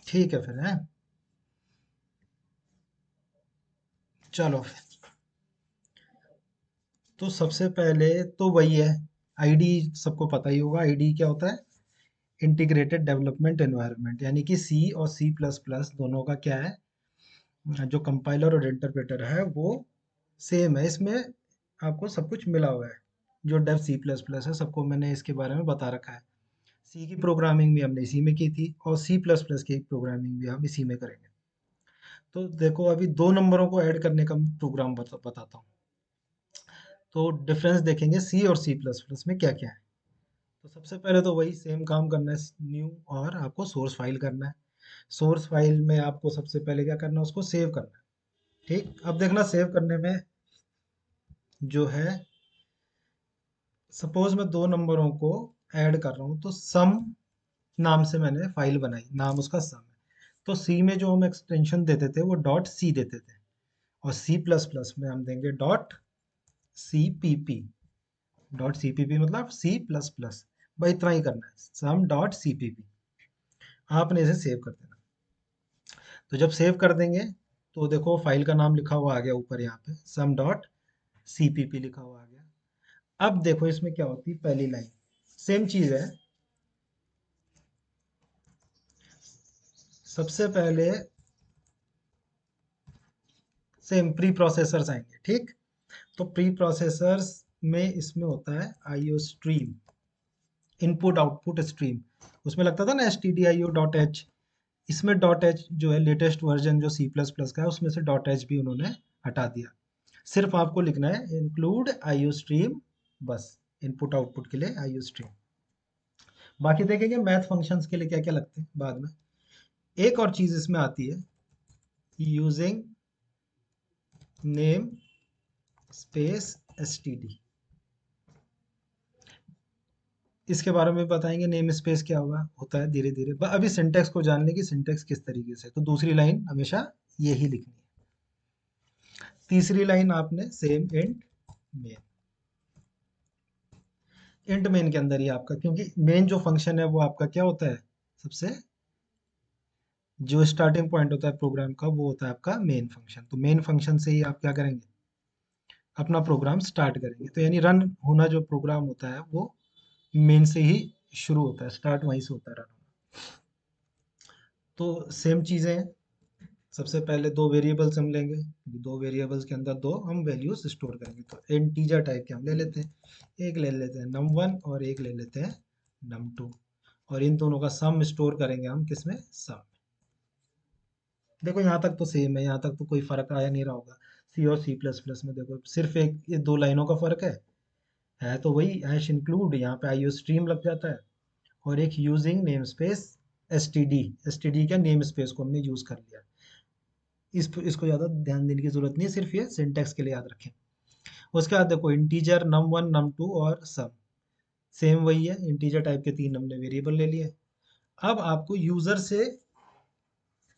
ठीक है फिर है। चलो फिर, तो सबसे पहले तो वही है, आईडी सबको पता ही होगा। आईडी क्या होता है? इंटीग्रेटेड डेवलपमेंट एनवायरनमेंट, यानी कि सी और सी प्लस प्लस दोनों का क्या है, जो कंपाइलर और इंटरप्रेटर है वो सेम है। इसमें आपको सब कुछ मिला हुआ है। जो डेव सी प्लस प्लस है, सबको मैंने इसके बारे में बता रखा है। सी की प्रोग्रामिंग भी हमने इसी में की थी, और सी प्लस प्लस की प्रोग्रामिंग भी हम इसी में करेंगे। तो देखो, अभी दो नंबरों को ऐड करने का प्रोग्राम बताता हूँ। तो डिफरेंस देखेंगे सी और सी प्लस प्लस में क्या क्या है। तो सबसे पहले तो वही सेम काम करना है, न्यू, और आपको सोर्स फाइल करना है। सोर्स फाइल में आपको सबसे पहले क्या करना है, उसको सेव करना है। ठीक, अब देखना सेव करने में जो है, सपोज मैं दो नंबरों को ऐड कर रहा हूँ, तो सम नाम से मैंने फाइल बनाई, नाम उसका सम है। तो सी में जो हम एक्सटेंशन देते थे वो डॉट सी देते थे, और सी प्लस प्लस में हम देंगे dot C P P. Dot C P P मतलब सी प्लस प्लस। भाई इतना ही करना है, sum dot C P P. आपने इसे सेव कर देना। तो जब सेव कर देंगे, तो देखो फाइल का नाम लिखा हुआ आ गया ऊपर, यहाँ पे sum dot C P P लिखा हुआ आ गया। अब देखो इसमें क्या होती है, पहली लाइन सेम चीज है। सबसे पहले सेम प्री प्रोसेसर्स आएंगे। ठीक, तो प्री प्रोसेसर्स में इसमें होता है IO stream, input output stream. उसमें लगता था ना S T D I O dot H. इसमें डॉट एच जो है लेटेस्ट वर्जन जो सी प्लस प्लस का है, उसमें से डॉट एच भी उन्होंने हटा दिया। सिर्फ आपको लिखना है इंक्लूड आईओ स्ट्रीम, बस इनपुट आउटपुट के लिए आईओ स्ट्रीम। बाकी देखेंगे मैथ फंक्शंस के लिए क्या क्या लगते हैं बाद में। एक और चीज इसमें आती है, यूजिंग नेम स्पेस एसटीडी। इसके बारे में बताएंगे, नेम स्पेस क्या हुआ होता है धीरे धीरे। अभी सिंटेक्स को जान लें कि सिंटेक्स किस तरीके से, तो दूसरी लाइन हमेशा यही लिखनी है। तीसरी लाइन आपने same int main. Int main के अंदर ही आपका, क्योंकि मेन जो फंक्शन है वो आपका क्या होता है, सबसे जो स्टार्टिंग पॉइंट होता है प्रोग्राम का, वो होता है आपका मेन फंक्शन। तो मेन फंक्शन से ही आप क्या करेंगे, अपना प्रोग्राम स्टार्ट करेंगे। तो यानी रन होना जो प्रोग्राम होता है वो मेन से ही शुरू होता है, स्टार्ट वहीं से होता है रन होना। तो सेम चीज़ें हैं। सबसे पहले दो वेरिएबल्स हम लेंगे, दो वेरिएबल्स के अंदर दो हम वैल्यूज स्टोर करेंगे। तो इंटीजर टाइप के हम ले लेते हैं, एक ले लेते हैं num1 और एक ले लेते हैं num2। और इन दोनों का सम स्टोर करेंगे हम किसमें, सम में। देखो यहाँ तक तो सेम है, यहाँ तक तो कोई फर्क आया नहीं रहा होगा। सी और सी प्लस प्लस में देखो सिर्फ एक ये दो लाइनों का फर्क है तो वही हैश इंक्लूड, यहाँ पे आईओ स्ट्रीम लग जाता है। और एक using name space S T D, S T D का नेम स्पेस को हमने यूज कर लिया। इसको ज़्यादा ध्यान देने की ज़रूरत नहीं है, सिर्फ ये सिंटेक्स के लिए याद रखें। उसके बाद देखो इंटीजर num1 num2 और सम, सेम वही है। इंटीजर टाइप के तीन हमने वेरिएबल ले लिए। अब आपको यूज़र से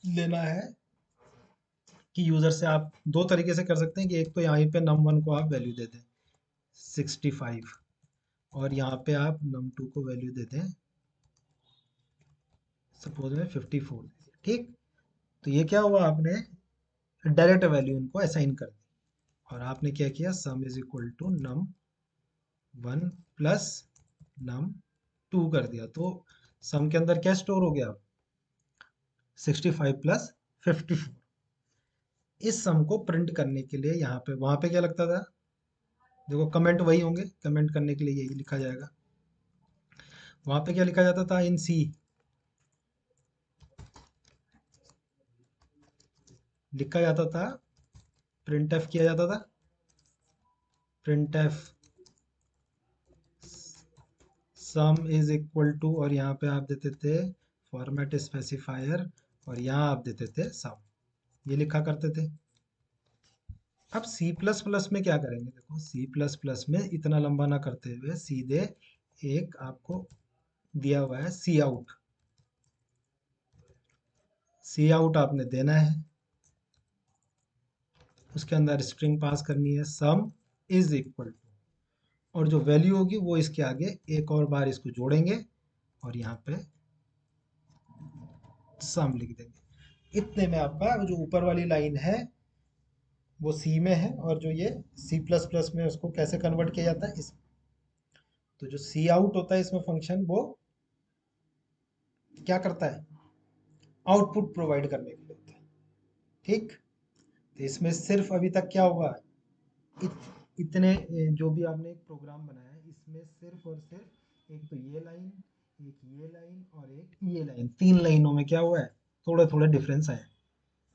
लेना है, कि यूज़र से आप दो तरीके से कर सकते हैं, कि एक तो यहाँ पे num1 को आप वैल्यू दे दें 65, और यहाँ पे आप num2 को वैल्यू दे दें सपोज में 54। ठीक, तो ये क्या हुआ, आपने डायरेक्ट वैल्यू इनको असाइन कर दी। और आपने क्या किया, sum is equal to num1 plus num2 कर दिया। तो सम के अंदर क्या स्टोर हो गया, 65 प्लस 54। इस सम को प्रिंट करने के लिए यहाँ पे, वहाँ पे क्या लगता था, देखो कमेंट वही होंगे, कमेंट करने के लिए यही लिखा जाएगा। वहाँ पे क्या लिखा जाता था, इन सी लिखा जाता था, प्रिंट एफ किया जाता था, print F sum is equal to, और यहाँ पे आप देते थे फॉर्मेट स्पेसिफायर, और यहाँ आप देते थे सम, ये लिखा करते थे। अब सी प्लस प्लस में क्या करेंगे, देखो सी प्लस प्लस में इतना लंबा ना करते हुए सीधे एक आपको दिया हुआ है सी आउट। सी आउट आपने देना है, उसके अंदर स्ट्रिंग पास करनी है सम इज इक्वल टू, और जो वैल्यू होगी वो इसके आगे एक और बार इसको जोड़ेंगे, और यहाँ पे सम लिख देंगे। इतने में आपका जो ऊपर वाली लाइन है वो सी में है, और जो ये सी प्लस प्लस में उसको कैसे कन्वर्ट किया जाता है इस, तो जो सी आउट होता है इसमें फंक्शन, वो क्या करता है, आउटपुट प्रोवाइड करने के लिए होता है। ठीक, तो इसमें सिर्फ अभी तक क्या होगा, इत, इतने जो भी आपने एक प्रोग्राम बनाया है इसमें सिर्फ और सिर्फ एक तो ये लाइन, एक ये लाइन और एक ये लाइन, तीन लाइनों में क्या हुआ है, थोड़े थोड़े डिफरेंस आए।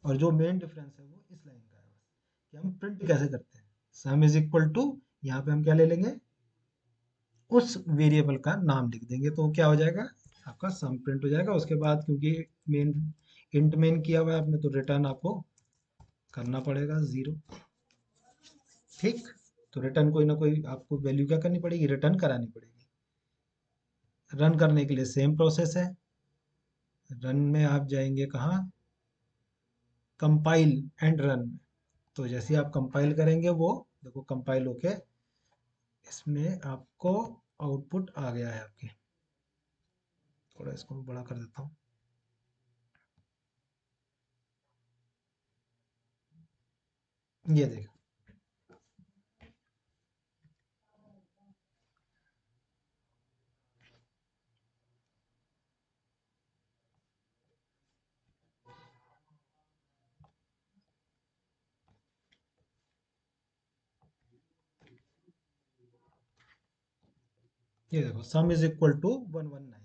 और जो मेन डिफरेंस है वो इस लाइन का है कि हम प्रिंट कैसे करते हैं। सम इज इक्वल टू, यहाँ पे हम क्या ले लेंगे, उस वेरिएबल का नाम लिख देंगे, तो क्या हो जाएगा, आपका सम प्रिंट हो जाएगा। उसके बाद क्योंकि मेन इंट मेन किया हुआ है आपने, तो रिटर्न आपको करना पड़ेगा 0। ठीक, तो रिटर्न कोई ना कोई आपको वैल्यू क्या करनी पड़ेगी, रिटर्न करानी पड़ेगी। रन करने के लिए सेम प्रोसेस है। रन में आप जाएंगे कहाँ, कंपाइल एंड रन में। तो जैसे ही आप कंपाइल करेंगे, वो देखो कंपाइल होके इसमें आपको आउटपुट आ गया है आपके। थोड़ा इसको मैं बड़ा कर देता हूँ। ये देखो, ये देखो सम इज इक्वल टू 119।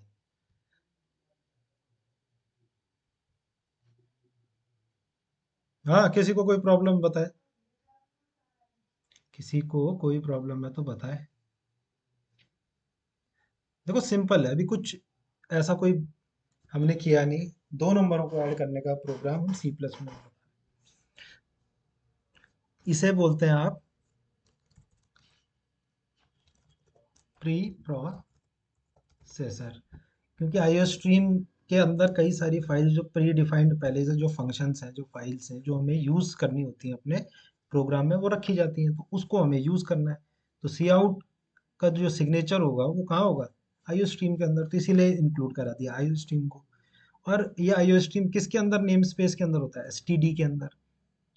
हाँ, किसी को कोई प्रॉब्लम बताए, किसी को कोई प्रॉब्लम है तो बताए। देखो सिंपल है, अभी कुछ ऐसा कोई हमने किया नहीं। दो नंबरों को ऐड करने का प्रोग्राम हम सी प्लस में, इसे बोलते हैं आप प्री प्रोसेसर। क्योंकि आईओ स्ट्रीम के अंदर कई सारी फाइल्स जो प्री डिफाइंड पहले से जो फंक्शंस हैं, जो फाइल्स हैं, जो हमें यूज़ करनी होती हैं अपने प्रोग्राम में, वो रखी जाती हैं, तो उसको हमें यूज़ करना है। तो सी आउट का जो सिग्नेचर होगा वो कहाँ होगा, आईओ स्ट्रीम के अंदर, तो इसीलिए इंक्लूड करा दिया आईओ स्ट्रीम को। और ये आईओ स्ट्रीम किसके अंदर, नेम स्पेस के अंदर होता है, एसटीडी के अंदर।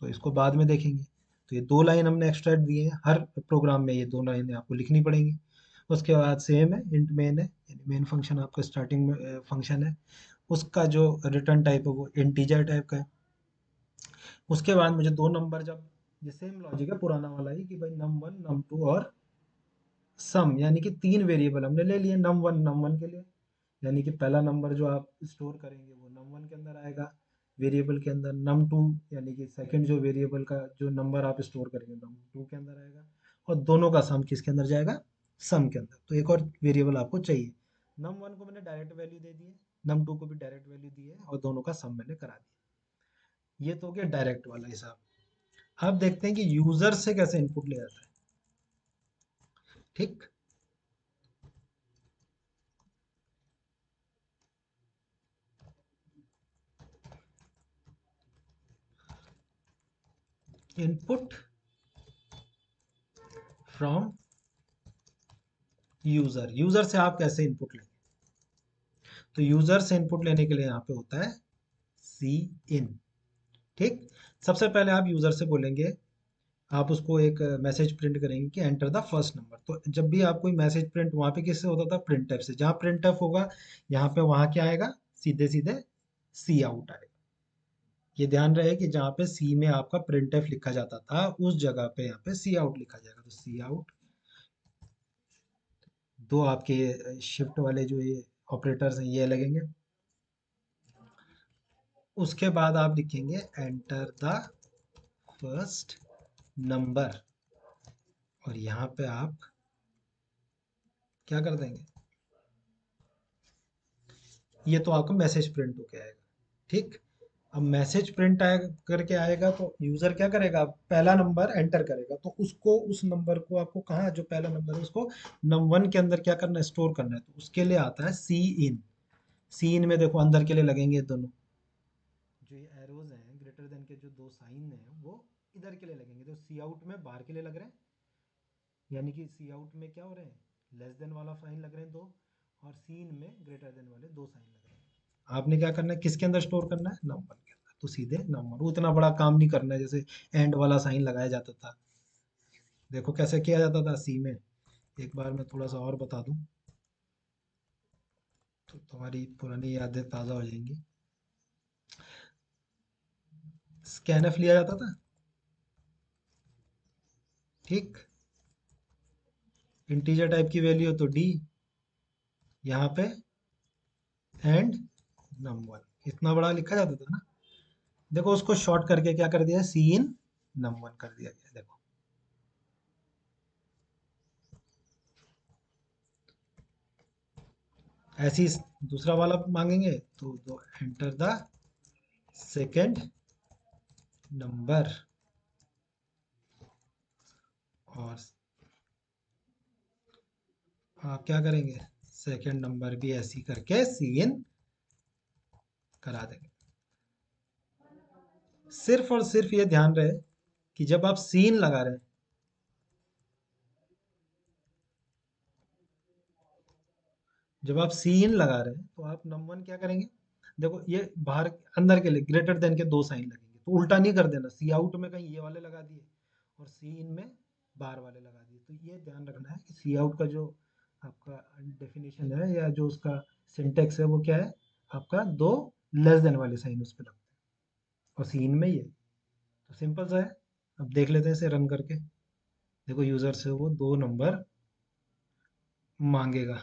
तो इसको बाद में देखेंगे। तो ये दो लाइन हमने एक्स्ट्रा दिए हैं, हर प्रोग्राम में ये दो लाइनें आपको लिखनी पड़ेंगी। उसके बाद सेम है, इंट मेन है, यानी मेन फंक्शन आपका स्टार्टिंग में फंक्शन है, उसका जो रिटर्न टाइप है वो इंटीजर टाइप का है। उसके बाद मुझे दो नंबर, जब ये सेम लॉजिक है पुराना वाला ही, कि भाई नम वन नम टू और सम, यानी कि तीन वेरिएबल हमने ले लिए नम वन के लिए। यानी कि पहला नंबर जो आप स्टोर करेंगे वो नम वन के अंदर आएगा, वेरिएबल के अंदर। नम टू यानी कि सेकंड जो वेरिएबल का जो नंबर आप स्टोर करेंगे, नम टू के अंदर आएगा। और दोनों का सम किसके अंदर जाएगा, सम के अंदर। तो एक और वेरिएबल आपको चाहिए। नम वन को मैंने डायरेक्ट वैल्यू दे दी है, नम टू को भी डायरेक्ट वैल्यू दी है, और दोनों का सम मैंने करा दिया। ये तो हो गया डायरेक्ट वाला हिसाब। अब देखते हैं कि यूजर से कैसे इनपुट ले जाता है। ठीक, इनपुट फ्रॉम यूजर, यूजर से आप कैसे इनपुट लेंगे। तो यूजर से इनपुट लेने के लिए यहाँ पे होता है सी इन। ठीक, सबसे पहले आप यूजर से बोलेंगे, आप उसको एक मैसेज प्रिंट करेंगे कि एंटर द फर्स्ट नंबर। तो जब भी आप कोई मैसेज प्रिंट, वहां पे किससे होता था, प्रिंट एफ से। जहाँ प्रिंट एफ होगा, यहाँ पे वहां क्या आएगा, सीधे सीधे सी आउट आएगा। ये ध्यान रहे कि जहाँ पे सी में आपका प्रिंट एफ लिखा जाता था, उस जगह पे यहाँ पे सी आउट लिखा जाएगा। तो सी आउट, दो आपके शिफ्ट वाले जो ये ऑपरेटर्स हैं ये लगेंगे। उसके बाद आप लिखेंगे एंटर द फर्स्ट नंबर, और यहाँ पे आप क्या कर देंगे, ये तो आपका मैसेज प्रिंट होके आएगा। ठीक, अब मैसेज प्रिंट आए करके आएगा, तो यूजर क्या करेगा, पहला नंबर एंटर करेगा, तो उसको, उस नंबर को आपको कहाँ, जो पहला नंबर है उसको नम वन के अंदर क्या करना है, स्टोर करना है। तो उसके लिए आता है सी इन। सी इन में देखो अंदर के लिए लगेंगे दोनों, जो ये एरोज हैं ग्रेटर देन के जो दो साइन हैं वो इधर के लिए लगेंगे। तो सी आउट में बाहर के लिए लग रहे हैं, यानी कि सी आउट में क्या हो रहे हैं, लेस देन वाला साइन लग रहे हैं दो, और सी इन में ग्रेटर देन वाले दो साइन लग रहे हैं। आपने क्या करना है, किसके अंदर स्टोर करना है, नंबर के अंदर, तो सीधे नंबर, वो इतना बड़ा काम नहीं करना है जैसे एंड वाला साइन लगाया जाता था। देखो कैसे किया जाता था सी में, एक बार मैं थोड़ा सा और बता दूं तो तुम्हारी पुरानी यादें ताज़ा हो जाएंगी। स्कैनफ लिया जाता था, ठीक, इंटीजर टाइप की वैल्यू हो तो डी, यहाँ पे एंड नम1, इतना बड़ा लिखा जाता था ना। देखो उसको शॉर्ट करके क्या कर दिया, सी इन नम1 कर दिया गया। देखो ऐसे ही दूसरा वाला मांगेंगे तो दो एंटर द सेकंड नंबर, और आप क्या करेंगे, सेकंड नंबर भी ऐसे ही करके सी इन करा देंगे। सिर्फ और सिर्फ ये ध्यान रहे कि जब आप सीन लगा रहे हैं, जब आप सीन लगा रहे हैं तो आप नंबर क्या करेंगे, देखो ये बाहर अंदर के लिए ग्रेटर देन के दो साइन लगेंगे, तो उल्टा नहीं कर देना, सी आउट में कहीं ये वाले लगा दिए और सी इन में बाहर वाले लगा दिए। तो ये ध्यान रखना है कि सी आउट का जो आपका डेफिनेशन है या जो उसका सिंटेक्स है वो क्या है, आपका दो लेस देन वाले साइन उस पर लगते हैं, और सी इन में ये, तो सिंपल सा है। अब देख लेते हैं इसे रन करके। देखो यूजर से वो दो नंबर मांगेगा।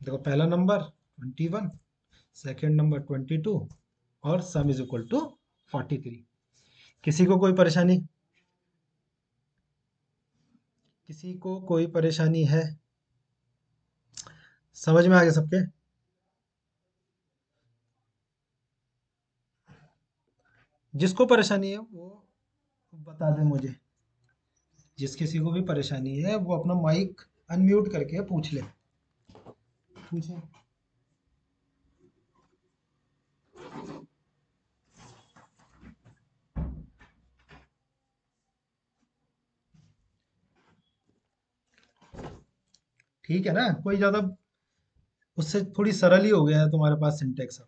देखो पहला नंबर 21, सेकेंड नंबर 22, और सम इज इक्वल टू 43। किसी को कोई परेशानी, किसी को कोई परेशानी है, समझ में आ गया सबके। जिसको परेशानी है वो बता दे मुझे, जिस किसी को भी परेशानी है वो अपना माइक अनम्यूट करके पूछ ले, पूछे। ठीक है ना, कोई ज्यादा, उससे थोड़ी सरल ही हो गया है तुम्हारे पास सिंटेक्स।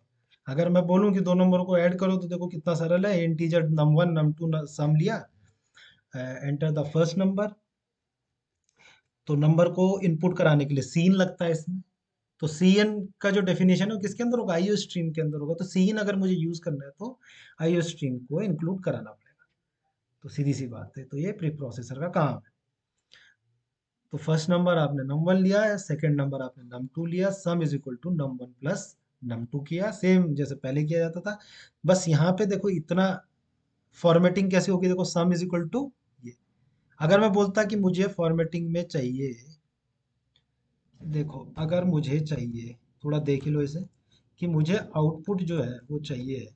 अगर मैं बोलूं कि दो नंबर को ऐड करो तो देखो कितना सरल है, इंटीजर नम1 नम2 सम लिया, एंटर द फर्स्ट नंबर, तो नंबर को इनपुट कराने के लिए सीन लगता है इसमें, तो सीएन का जो डेफिनेशन है वो किसके अंदर होगा, आईओ स्ट्रीम के अंदर होगा, तो सीन अगर मुझे यूज करना है तो आईओ स्ट्रीम को इंक्लूड कराना पड़ेगा। तो सीधी सी बात है, तो ये प्री प्रोसेसर का काम है। तो फर्स्ट नंबर आपने नम वन लिया है, सेकंड नंबर आपने नम टू लिया, sum is equal to num one plus num two किया, सेम जैसे पहले किया जाता था। बस यहाँ पे देखो इतना फॉर्मेटिंग कैसे होगी, देखो सम इज इक्वल टू ये, अगर मैं बोलता कि मुझे फॉर्मेटिंग में चाहिए, देखो अगर मुझे चाहिए, थोड़ा देख ही लो इसे, कि मुझे आउटपुट जो है वो चाहिए,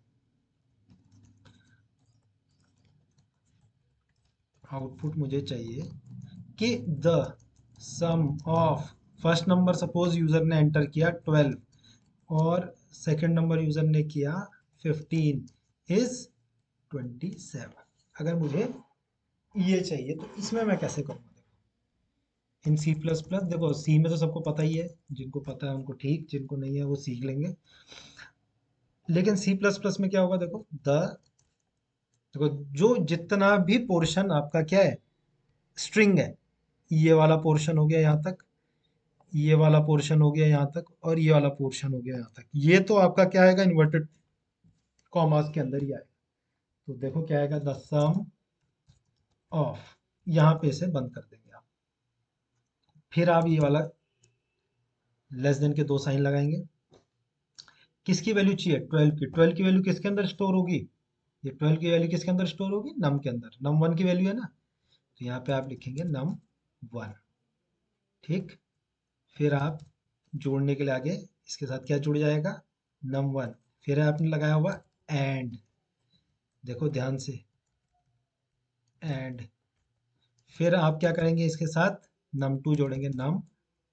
आउटपुट मुझे चाहिए कि the sum of, first number suppose user ने एंटर किया 12 और सेकंड नंबर यूजर ने किया 15 इज 27। अगर मुझे ये चाहिए तो इसमें मैं कैसे करूँगा, इन सी प्लस प्लस, देखो सी में तो सबको पता ही है, जिनको पता है उनको ठीक, जिनको नहीं है वो सीख लेंगे। लेकिन सी प्लस प्लस में क्या होगा, देखो द, देखो जो जितना भी पोर्शन आपका क्या है, स्ट्रिंग है, ये वाला पोर्शन हो गया यहाँ तक, ये वाला पोर्शन हो गया यहाँ तक, और ये वाला पोर्शन हो गया यहाँ तक, ये तो आपका क्या आएगा, इन्वर्टेड कॉमास के अंदर ही आएगा। तो देखो क्या आएगा, द सम ऑफ, यहाँ पे इसे बंद कर देंगे आप, फिर आप ये वाला लेस देन के दो साइन लगाएंगे। किसकी वैल्यू चाहिए, 12 की, 12 की वैल्यू किसके अंदर स्टोर होगी, ये 12 की वैल्यू किसके अंदर स्टोर होगी, नम के अंदर, नम वन की वैल्यू है ना, तो यहाँ पे आप लिखेंगे नम वन, ठीक। फिर आप जोड़ने के लिए आगे इसके साथ क्या जुड़ जाएगा, नम वन, फिर आपने लगाया हुआ एंड, देखो ध्यान से, एंड, फिर आप क्या करेंगे इसके साथ, नम टू जोड़ेंगे, नम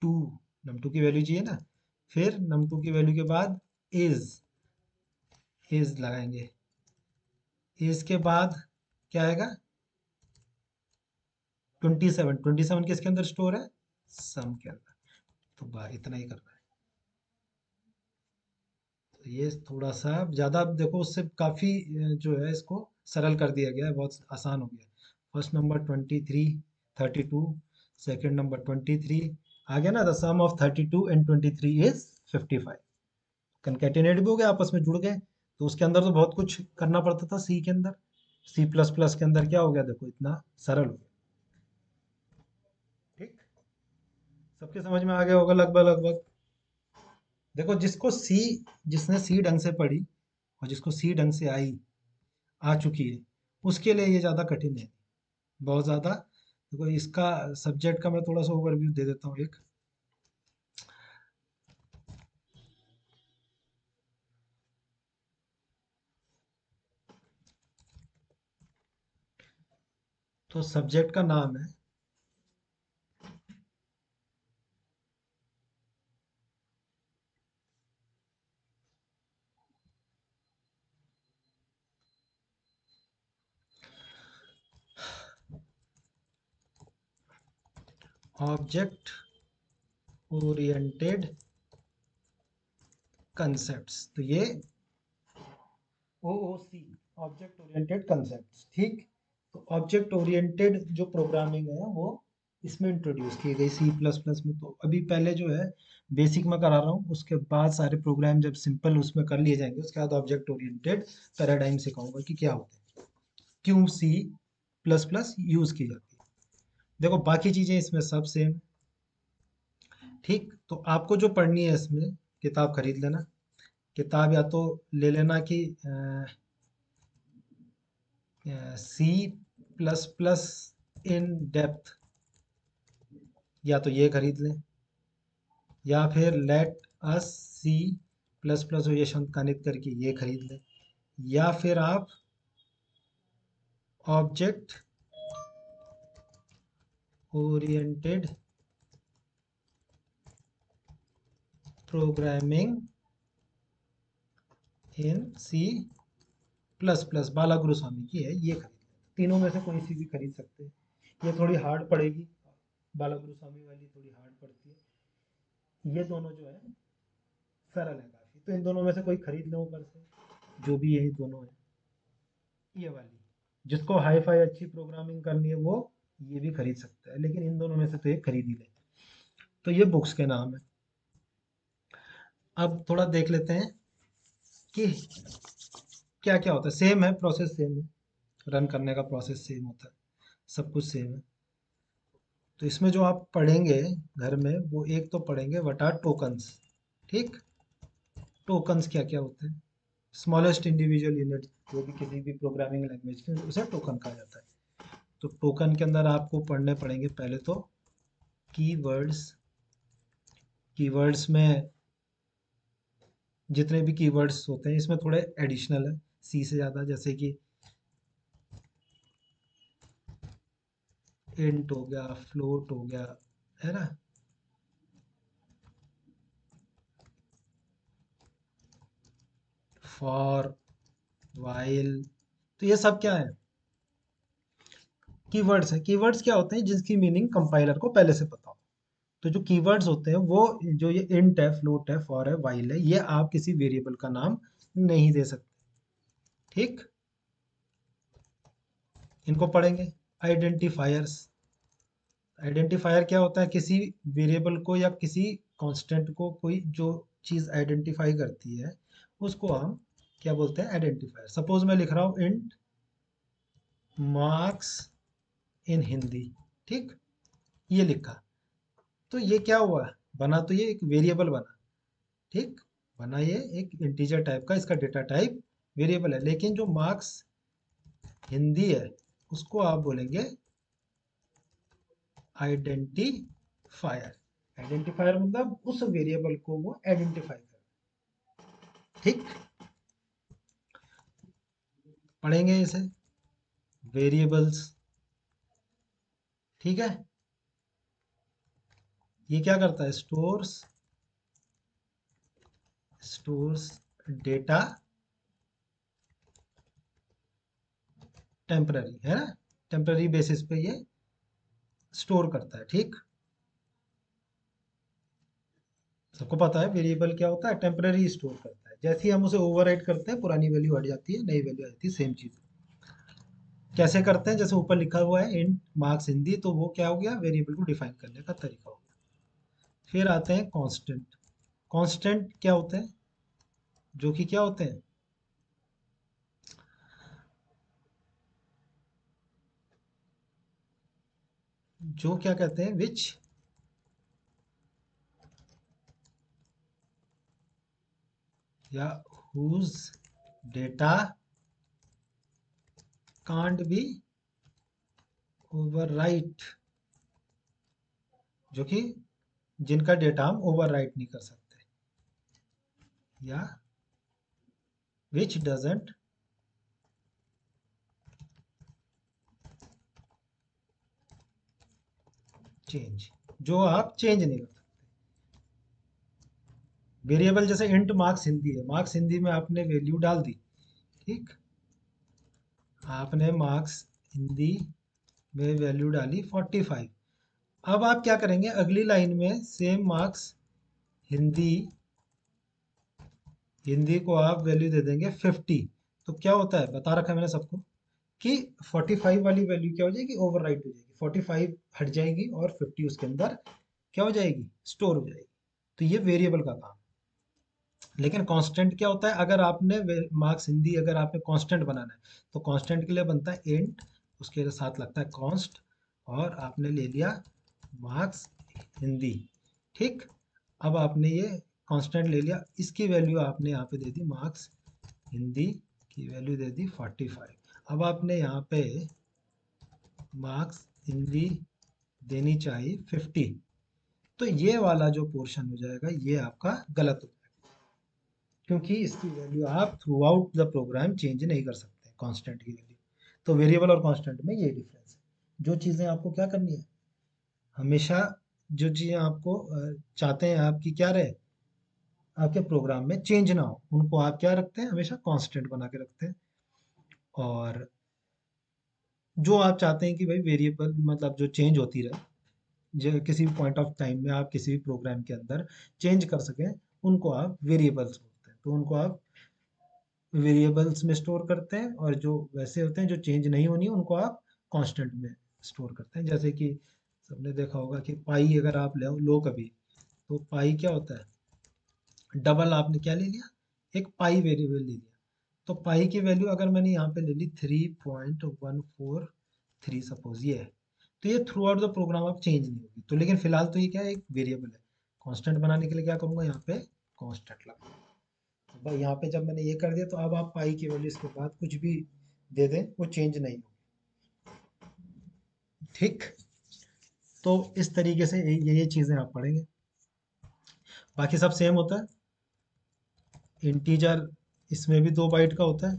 टू, नम टू की वैल्यू चाहिए ना, फिर नम टू की वैल्यू के बाद इज, इज लगाएंगे, इज के बाद क्या आएगा, 27, 27 किसके अंदर स्टोर है, सम के अंदर। तो इतना ही करना है। तो ये थोड़ा सा ज़्यादा देखो, उससे काफ़ी जो है इसको सरल कर दिया गया है, बहुत आसान हो गया। फर्स्ट नंबर 23, 32, सेकंड नंबर 23, आ गया ना, the sum of 32 and 23 is 55। Concatenate भी हो गया, आपस में जुड़ गए। तो उसके अंदर तो बहुत कुछ करना पड़ता था सी के अंदर। सी प्लस प्लस के अंदर क्या हो गया, देखो इतना सरल हो गया। ठीक, सबके समझ में आ गया होगा लगभग लगभग। देखो जिसको सी, जिसने सी ढंग से पढ़ी और जिसको सी ढंग से आ चुकी है, उसके लिए ये ज़्यादा कठिन है, बहुत ज़्यादा। देखो इसका सब्जेक्ट का मैं थोड़ा सा ओवरव्यू दे देता हूँ एक। तो सब्जेक्ट का नाम है ऑब्जेक्ट ओरिएंटेड कंसेप्ट्स। तो ये OOC, ऑब्जेक्ट ओरिएंटेड कंसेप्ट्स। ठीक, तो ऑब्जेक्ट ओरिएंटेड जो प्रोग्रामिंग है वो इसमें इंट्रोड्यूस की गई सी प्लस प्लस में। तो अभी पहले जो है बेसिक में करा रहा हूँ, उसके बाद सारे प्रोग्राम जब सिंपल उसमें कर लिए जाएंगे, उसके बाद ऑब्जेक्ट ओरिएंटेड पैराडाइम सिखाऊंगा कि क्या होता है, क्यों सी प्लस प्लस यूज की जाती है। देखो बाकी चीजें इसमें सब सेम। ठीक, तो आपको जो पढ़नी है इसमें, किताब खरीद लेना। किताब या तो ले लेना कि C plus plus in depth, या तो ये खरीद लें, या फिर let us C plus plus हो ये शब्दान्वित करके ये खरीद लें, या फिर आप object oriented programming in C plus plus Balaguruswamy की है, ये खरीद लें। तीनों में से कोई सी भी खरीद सकते हैं। ये थोड़ी हार्ड पड़ेगी, बाला गुरु स्वामी वाली थोड़ी हार्ड पड़ती है। ये दोनों जो है सरल है काफी, तो इन दोनों में से कोई खरीद लो ऊपर से, जो भी यही दोनों है। ये वाली, जिसको हाई फाई अच्छी प्रोग्रामिंग करनी है वो ये भी खरीद सकता है, लेकिन इन दोनों में से तो एक खरीद ही ले। तो ये बुक्स के नाम है। अब थोड़ा देख लेते हैं कि क्या क्या होता है। सेम है, प्रोसेस सेम है, रन करने का प्रोसेस सेम होता है, सब कुछ सेम है। तो इसमें जो आप पढ़ेंगे घर में, वो एक तो पढ़ेंगे व्हाट आर टोकन्स। ठीक, टोकन्स क्या क्या होते हैं, स्मॉलेस्ट इंडिविजुअल यूनिट, जो भी किसी भी प्रोग्रामिंग लैंग्वेज के उसे टोकन कहा जाता है। तो टोकन के अंदर आपको पढ़ने पड़ेंगे पहले तो कीवर्ड्स। कीवर्ड्स में जितने भी कीवर्ड्स होते हैं, इसमें थोड़े एडिशनल है सी से ज़्यादा, जैसे कि इंट हो गया, फ्लोट हो गया, है ना, फॉर, वाइल। तो ये सब क्या है, कीवर्ड्स है। कीवर्ड्स क्या होते हैं, जिसकी मीनिंग कंपाइलर को पहले से पता हो। तो जो कीवर्ड्स होते हैं वो, जो ये इंट है, फ्लोट है, फॉर है, वाइल है, ये आप किसी वेरिएबल का नाम नहीं दे सकते। ठीक, इनको पढ़ेंगे। आइडेंटिफायर्स, आइडेंटिफायर क्या होता है, किसी वेरिएबल को या किसी कांस्टेंट को कोई जो चीज़ आइडेंटिफाई करती है, उसको हम क्या बोलते हैं, आइडेंटिफायर। सपोज मैं लिख रहा हूँ इंट मार्क्स इन हिंदी। ठीक, ये लिखा, तो ये क्या हुआ, बना तो ये एक वेरिएबल बना। ठीक, बना ये एक इंटीजर टाइप का, इसका डेटा टाइप वेरिएबल है। लेकिन जो मार्क्स हिंदी है, उसको आप बोलेंगे आइडेंटिफायर। आइडेंटिफायर मतलब उस वेरिएबल को वो आइडेंटिफाई कर। ठीक, पढ़ेंगे इसे, वेरिएबल्स। ठीक है, ये क्या करता है, स्टोर्स, स्टोर्स डेटा टेम्पररी, है ना, टेम्पररी बेसिस पे ये स्टोर करता है। ठीक, सबको पता है वेरिएबल क्या होता है, टेम्पररी स्टोर करता है। जैसे ही हम उसे ओवरराइट करते हैं पुरानी वैल्यू हट जाती है, नई वैल्यू आ जाती है, सेम चीज़। कैसे करते हैं? जैसे ऊपर लिखा हुआ है इंट मार्क्स हिंदी, तो वो क्या हो गया? वेरिएबल को डिफाइन करने का तरीका हो गया। फिर आते हैं कांस्टेंट। कांस्टेंट क्या होते हैं? जो कि क्या होते हैं? जो क्या कहते हैं? विच या whose data can't be overwrite, जो कि जिनका डेटा हम ओवरराइट नहीं कर सकते, या विच डजंट चेंज, जो आप चेंज नहीं कर सकते। वेरिएबल जैसे इंट मार्क्स हिंदी है, मार्क्स हिंदी में आपने वैल्यू डाल दी, ठीक, आपने मार्क्स हिंदी में वैल्यू डाली 45। अब आप क्या करेंगे? अगली लाइन में सेम मार्क्स हिंदी, हिंदी को आप वैल्यू दे देंगे 50। तो क्या होता है, बता रखा है मैंने सबको, कि 45 वाली वैल्यू क्या हो जाएगी? ओवरराइट हो जाएगी, 45 हट जाएगी और 50 उसके अंदर क्या हो जाएगी? स्टोर हो जाएगी। तो ये वेरिएबल का काम। लेकिन कांस्टेंट क्या होता है? अगर आपने मार्क्स हिंदी अगर आपने कांस्टेंट बनाना है, तो कांस्टेंट के लिए बनता है इंट, उसके साथ लगता है कॉन्स्ट, और आपने ले लिया मार्क्स हिंदी, ठीक। अब आपने ये कांस्टेंट ले लिया, इसकी वैल्यू आपने यहाँ पे दे दी, मार्क्स हिंदी की वैल्यू दे दी 45। अब आपने यहाँ पे मार्क्स हिंदी देनी चाहिए 50। तो ये वाला जो पोर्शन हो जाएगा ये आपका गलत हो जाएगा, क्योंकि इसकी वैल्यू आप throughout the program change नहीं कर सकते कांस्टेंट की वैल्यू। तो वेरिएबल और कांस्टेंट में ये डिफरेंस है। जो चीज़ें आपको क्या करनी है, हमेशा जो चीज़ें आपको चाहते हैं आपकी क्या रहे, आपके प्रोग्राम में चेंज ना हो, उनको आप क्या रखते हैं? हमेशा कांस्टेंट बना के रखते हैं। और जो आप चाहते हैं कि भाई वेरिएबल मतलब जो चेंज होती रहे, जो किसी भी पॉइंट ऑफ टाइम में आप किसी भी प्रोग्राम के अंदर चेंज कर सकें, उनको आप वेरिएबल्स बोलते हैं। तो उनको आप वेरिएबल्स में स्टोर करते हैं, और जो वैसे होते हैं जो चेंज नहीं होनी उनको आप कांस्टेंट में स्टोर करते हैं। जैसे कि सबने देखा होगा कि पाई अगर आप लो कभी, तो पाई क्या होता है? डबल आपने क्या ले लिया? एक पाई वेरिएबल ले लिया। तो पाई की वैल्यू अगर मैंने यहाँ पे ले ली 3.143 सपोज ये है, तो ये थ्रू आउट द प्रोग्राम आप चेंज नहीं होगी। तो लेकिन फिलहाल तो ये क्या है? एक वेरिएबल है। कांस्टेंट बनाने के लिए क्या करूँगा? यहाँ पे कांस्टेंट लगा। तो भाई यहाँ पे जब मैंने ये कर दिया, तो अब आप पाई की वैल्यू इसके बाद कुछ भी दे दें वो चेंज नहीं होगी, ठीक। तो इस तरीके से ये चीज़ें आप पढ़ेंगे। बाकी सब सेम होता है। इंटीजर इसमें भी 2 बाइट का होता है,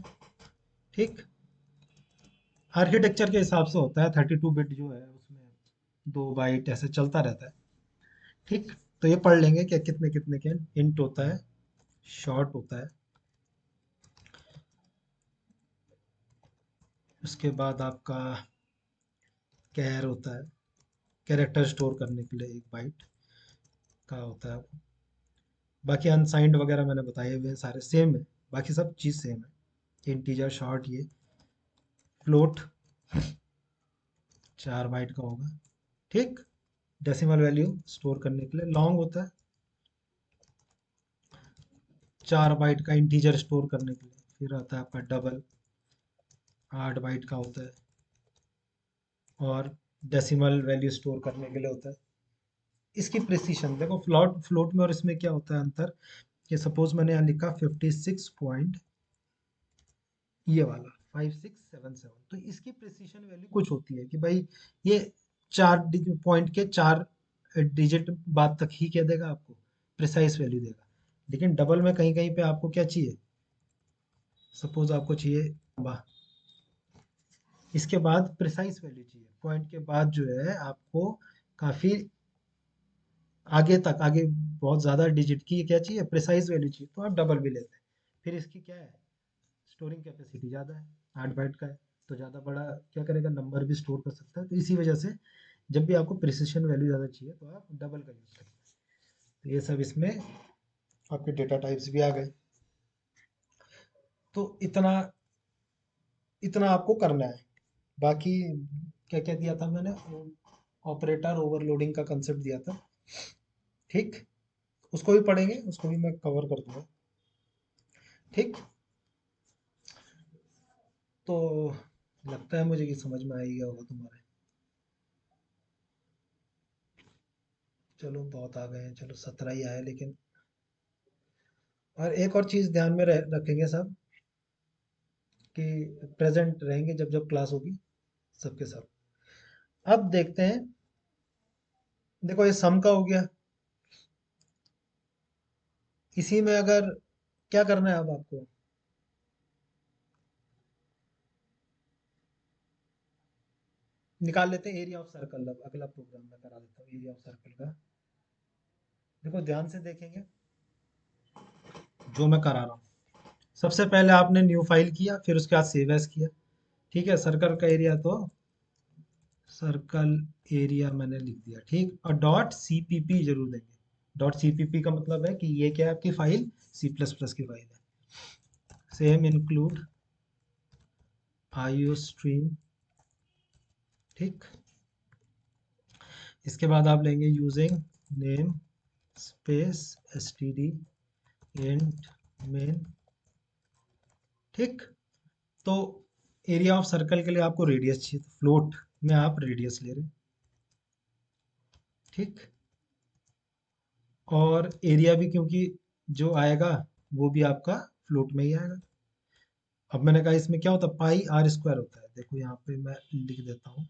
ठीक। आर्किटेक्चर के हिसाब से होता है, 32 बिट जो है उसमें 2 बाइट ऐसे चलता रहता है, ठीक। तो ये पढ़ लेंगे कि कितने कितने के इंट होता है, शॉर्ट होता है। उसके बाद आपका कैर होता है, कैरेक्टर स्टोर करने के लिए 1 बाइट का होता है। बाकी अनसाइंड वगैरह मैंने बताए हुए हैं, सारे सेम है। बाकी सब चीज़ सेम है। इंटीजर, शॉर्ट, ये फ्लोट 4 बाइट का होगा, ठीक। डेसिमल वैल्यू स्टोर करने के लिए लॉन्ग होता है, 4 बाइट का इंटीजर स्टोर करने के लिए। फिर आता है आपका डबल, 8 बाइट का होता है, और डेसिमल वैल्यू स्टोर करने के लिए होता है। इसकी प्रिसीशन देखो, फ्लोट फ्लोट में और इसमें क्या होता है अंतर, कि सपोज मैंने यहाँ लिखा 56 पॉइंट, ये वाला 5677, तो इसकी प्रिसीशन वैल्यू कुछ होती है कि भाई ये 4 पॉइंट के 4 डिजिट बाद तक ही क्या देगा आपको? प्रिसाइज वैल्यू देगा। लेकिन डबल में कहीं कहीं पे आपको क्या चाहिए? सपोज आपको चाहिए, वाह, इसके बाद प्रिसाइज वैल्यू चाहिए, पॉइंट के बाद जो है आपको काफ़ी आगे तक, आगे बहुत ज़्यादा डिजिट की क्या चाहिए? प्रिसाइज वैल्यू चाहिए, तो आप डबल भी लेते हैं। फिर इसकी क्या है? स्टोरिंग कैपेसिटी ज़्यादा है, 8 बाइट का है, तो ज़्यादा बड़ा क्या करेगा? नंबर भी स्टोर कर सकता है। तो इसी वजह से जब भी आपको प्रिसिशन वैल्यू ज़्यादा चाहिए तो आप डबल का यूज़ करते हैं। तो ये सब इसमें आपके डेटा टाइप्स भी आ गए। तो इतना इतना आपको करना है। बाकी क्या क्या दिया था मैंने, ऑपरेटर ओवरलोडिंग का कंसेप्ट दिया था, ठीक। उसको भी पढ़ेंगे, उसको भी मैं कवर कर दूंगा, ठीक। तो लगता है मुझे कि समझ में आ ही गया होगा तुम्हारे। चलो बहुत आ गए हैं, चलो 17 ही आए, लेकिन और एक और चीज़ ध्यान में रखेंगे सब, कि प्रेजेंट रहेंगे जब जब क्लास होगी, सबके सब। अब देखते हैं, देखो ये सम का हो गया। इसी में अगर क्या करना है अब आपको, निकाल लेते हैं एरिया ऑफ सर्कल। अब अगला प्रोग्राम मैं करा देता हूँ एरिया ऑफ सर्कल का। देखो ध्यान से देखेंगे जो मैं करा रहा हूँ। सबसे पहले आपने न्यू फाइल किया, फिर उसके बाद सेव एज किया, ठीक है। सर्कल का एरिया तो सर्कल एरिया मैंने लिख दिया, ठीक। और डॉट सीपीपी जरूर देंगे। डॉट सीपीपी का मतलब है कि ये क्या है, आपकी फाइल सी प्लस प्लस की फाइल है। सेम इंक्लूड आईओ स्ट्रीम, ठीक। इसके बाद आप लेंगे using name space STD and main, ठीक। तो एरिया ऑफ सर्कल के लिए आपको रेडियस चाहिए, तो फ्लोट में आप रेडियस ले रहे हैं, ठीक। और एरिया भी क्योंकि जो आएगा वो भी आपका फ्लोट में ही आएगा। अब मैंने कहा इसमें क्या होता है, पाई आर स्क्वायर होता है। देखो यहाँ पे मैं लिख देता हूँ,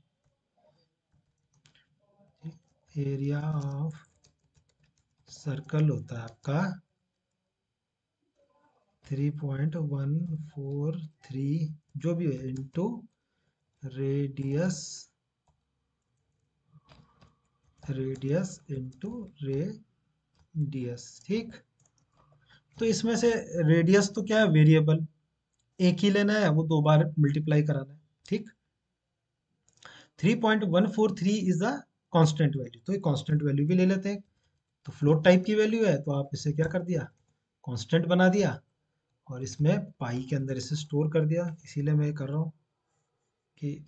एरिया ऑफ सर्कल होता है आपका 3.143 जो भी है into radius, radius into radius, ठीक। तो इसमें से रेडियस तो क्या है, वेरिएबल, एक ही लेना है, वो दो बार मल्टीप्लाई कराना है, ठीक। 3.143 इज द कांस्टेंट वैल्यू, तो ये कांस्टेंट वैल्यू भी ले लेते हैं। तो फ्लोट टाइप की वैल्यू है, तो आप इसे क्या कर दिया, कांस्टेंट बना दिया, और इसमें पाई के अंदर इसे स्टोर कर दिया। इसीलिए मैं ये कर रहा हूँ कि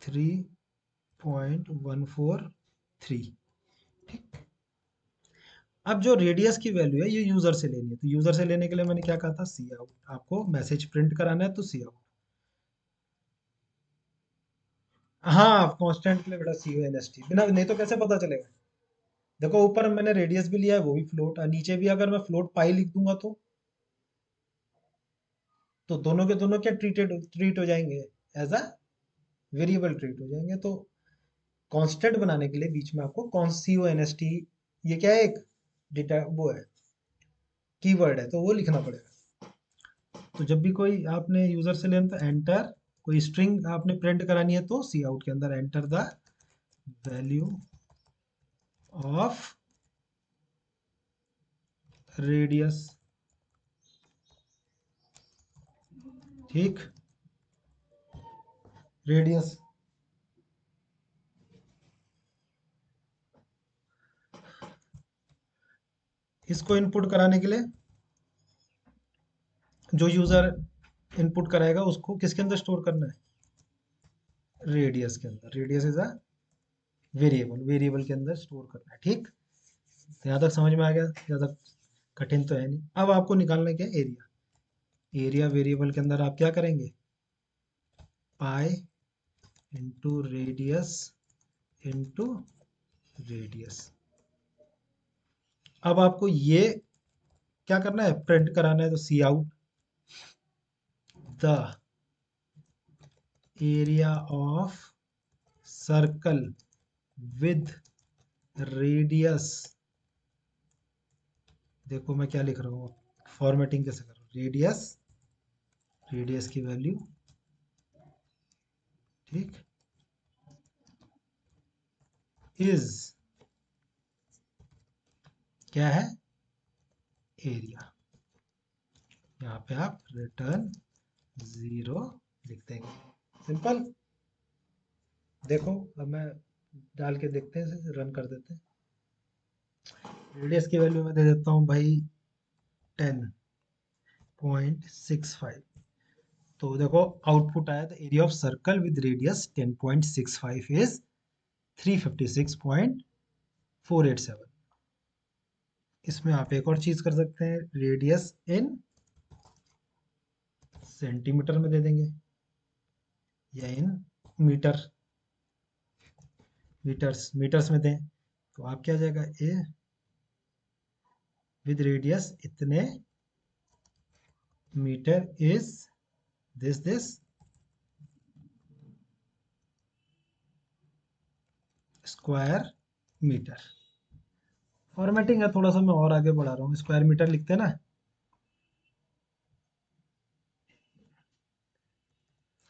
3.143, ठीक। अब जो रेडियस की वैल्यू है ये यूजर से लेनी है, तो यूजर से लेने के लिए मैंने क्या कहा था, सी आउट। आपको मैसेज प्रिंट कराना है तो सी आउट। हाँ, कांस्टेंट के लिए बेटा सी ओ एन एस टी, बिना नहीं तो कैसे पता चलेगा। देखो ऊपर मैंने रेडियस भी लिया है, वो भी फ्लोट, और नीचे भी अगर मैं फ्लोट पाई लिख दूंगा तो दोनों के दोनों क्या ट्रीट हो जाएंगे, एज अ वेरिएबल ट्रीट हो जाएंगे। तो कांस्टेंट बनाने के लिए बीच में आपको कौन सी ओ एन एस टी, ये क्या है, एक डेटा वो है, कीवर्ड है, तो वो लिखना पड़ेगा। तो जब भी कोई आपने यूजर से लेना तो एंटर, कोई स्ट्रिंग आपने प्रिंट करानी है तो सी आउट के अंदर enter the value of radius, ठीक। रेडियस, इसको इनपुट कराने के लिए जो यूजर इनपुट कराएगा उसको किसके अंदर स्टोर करना है, रेडियस के अंदर। Radius is a variable, variable के अंदर स्टोर करना है, ठीक। तो यहाँ तक समझ में आ गया, ज़्यादा कठिन तो है नहीं। अब आपको निकालना क्या है, एरिया। एरिया वेरिएबल के अंदर आप क्या करेंगे, pi into radius into radius. अब आपको ये क्या करना है, प्रिंट कराना है, तो cout the area of circle with radius. देखो मैं क्या लिख रहा हूँ, फॉर्मेटिंग कैसे कर रहा हूँ, रेडियस, रेडियस की वैल्यू, ठीक, इज क्या है, एरिया। यहाँ पे आप रिटर्न जीरो लिख देंगे, सिंपल। देखो अब मैं डाल के देखते हैं, रन कर देते हैं। रेडियस की वैल्यू मैं दे देता हूँ भाई 10, 10.65। तो देखो आउटपुट आया, the area of circle with radius 10.65 is 356.487। इसमें आप एक और चीज कर सकते हैं, रेडियस इन सेंटीमीटर में दे देंगे या इन मीटर, मीटर्स में दें, तो आप क्या आ जाएगा, ए विद रेडियस इतने metre is this square metre. Formatting है थोड़ा सा, मैं और आगे बढ़ा रहा हूँ, स्क्वायर मीटर लिखते हैं ना,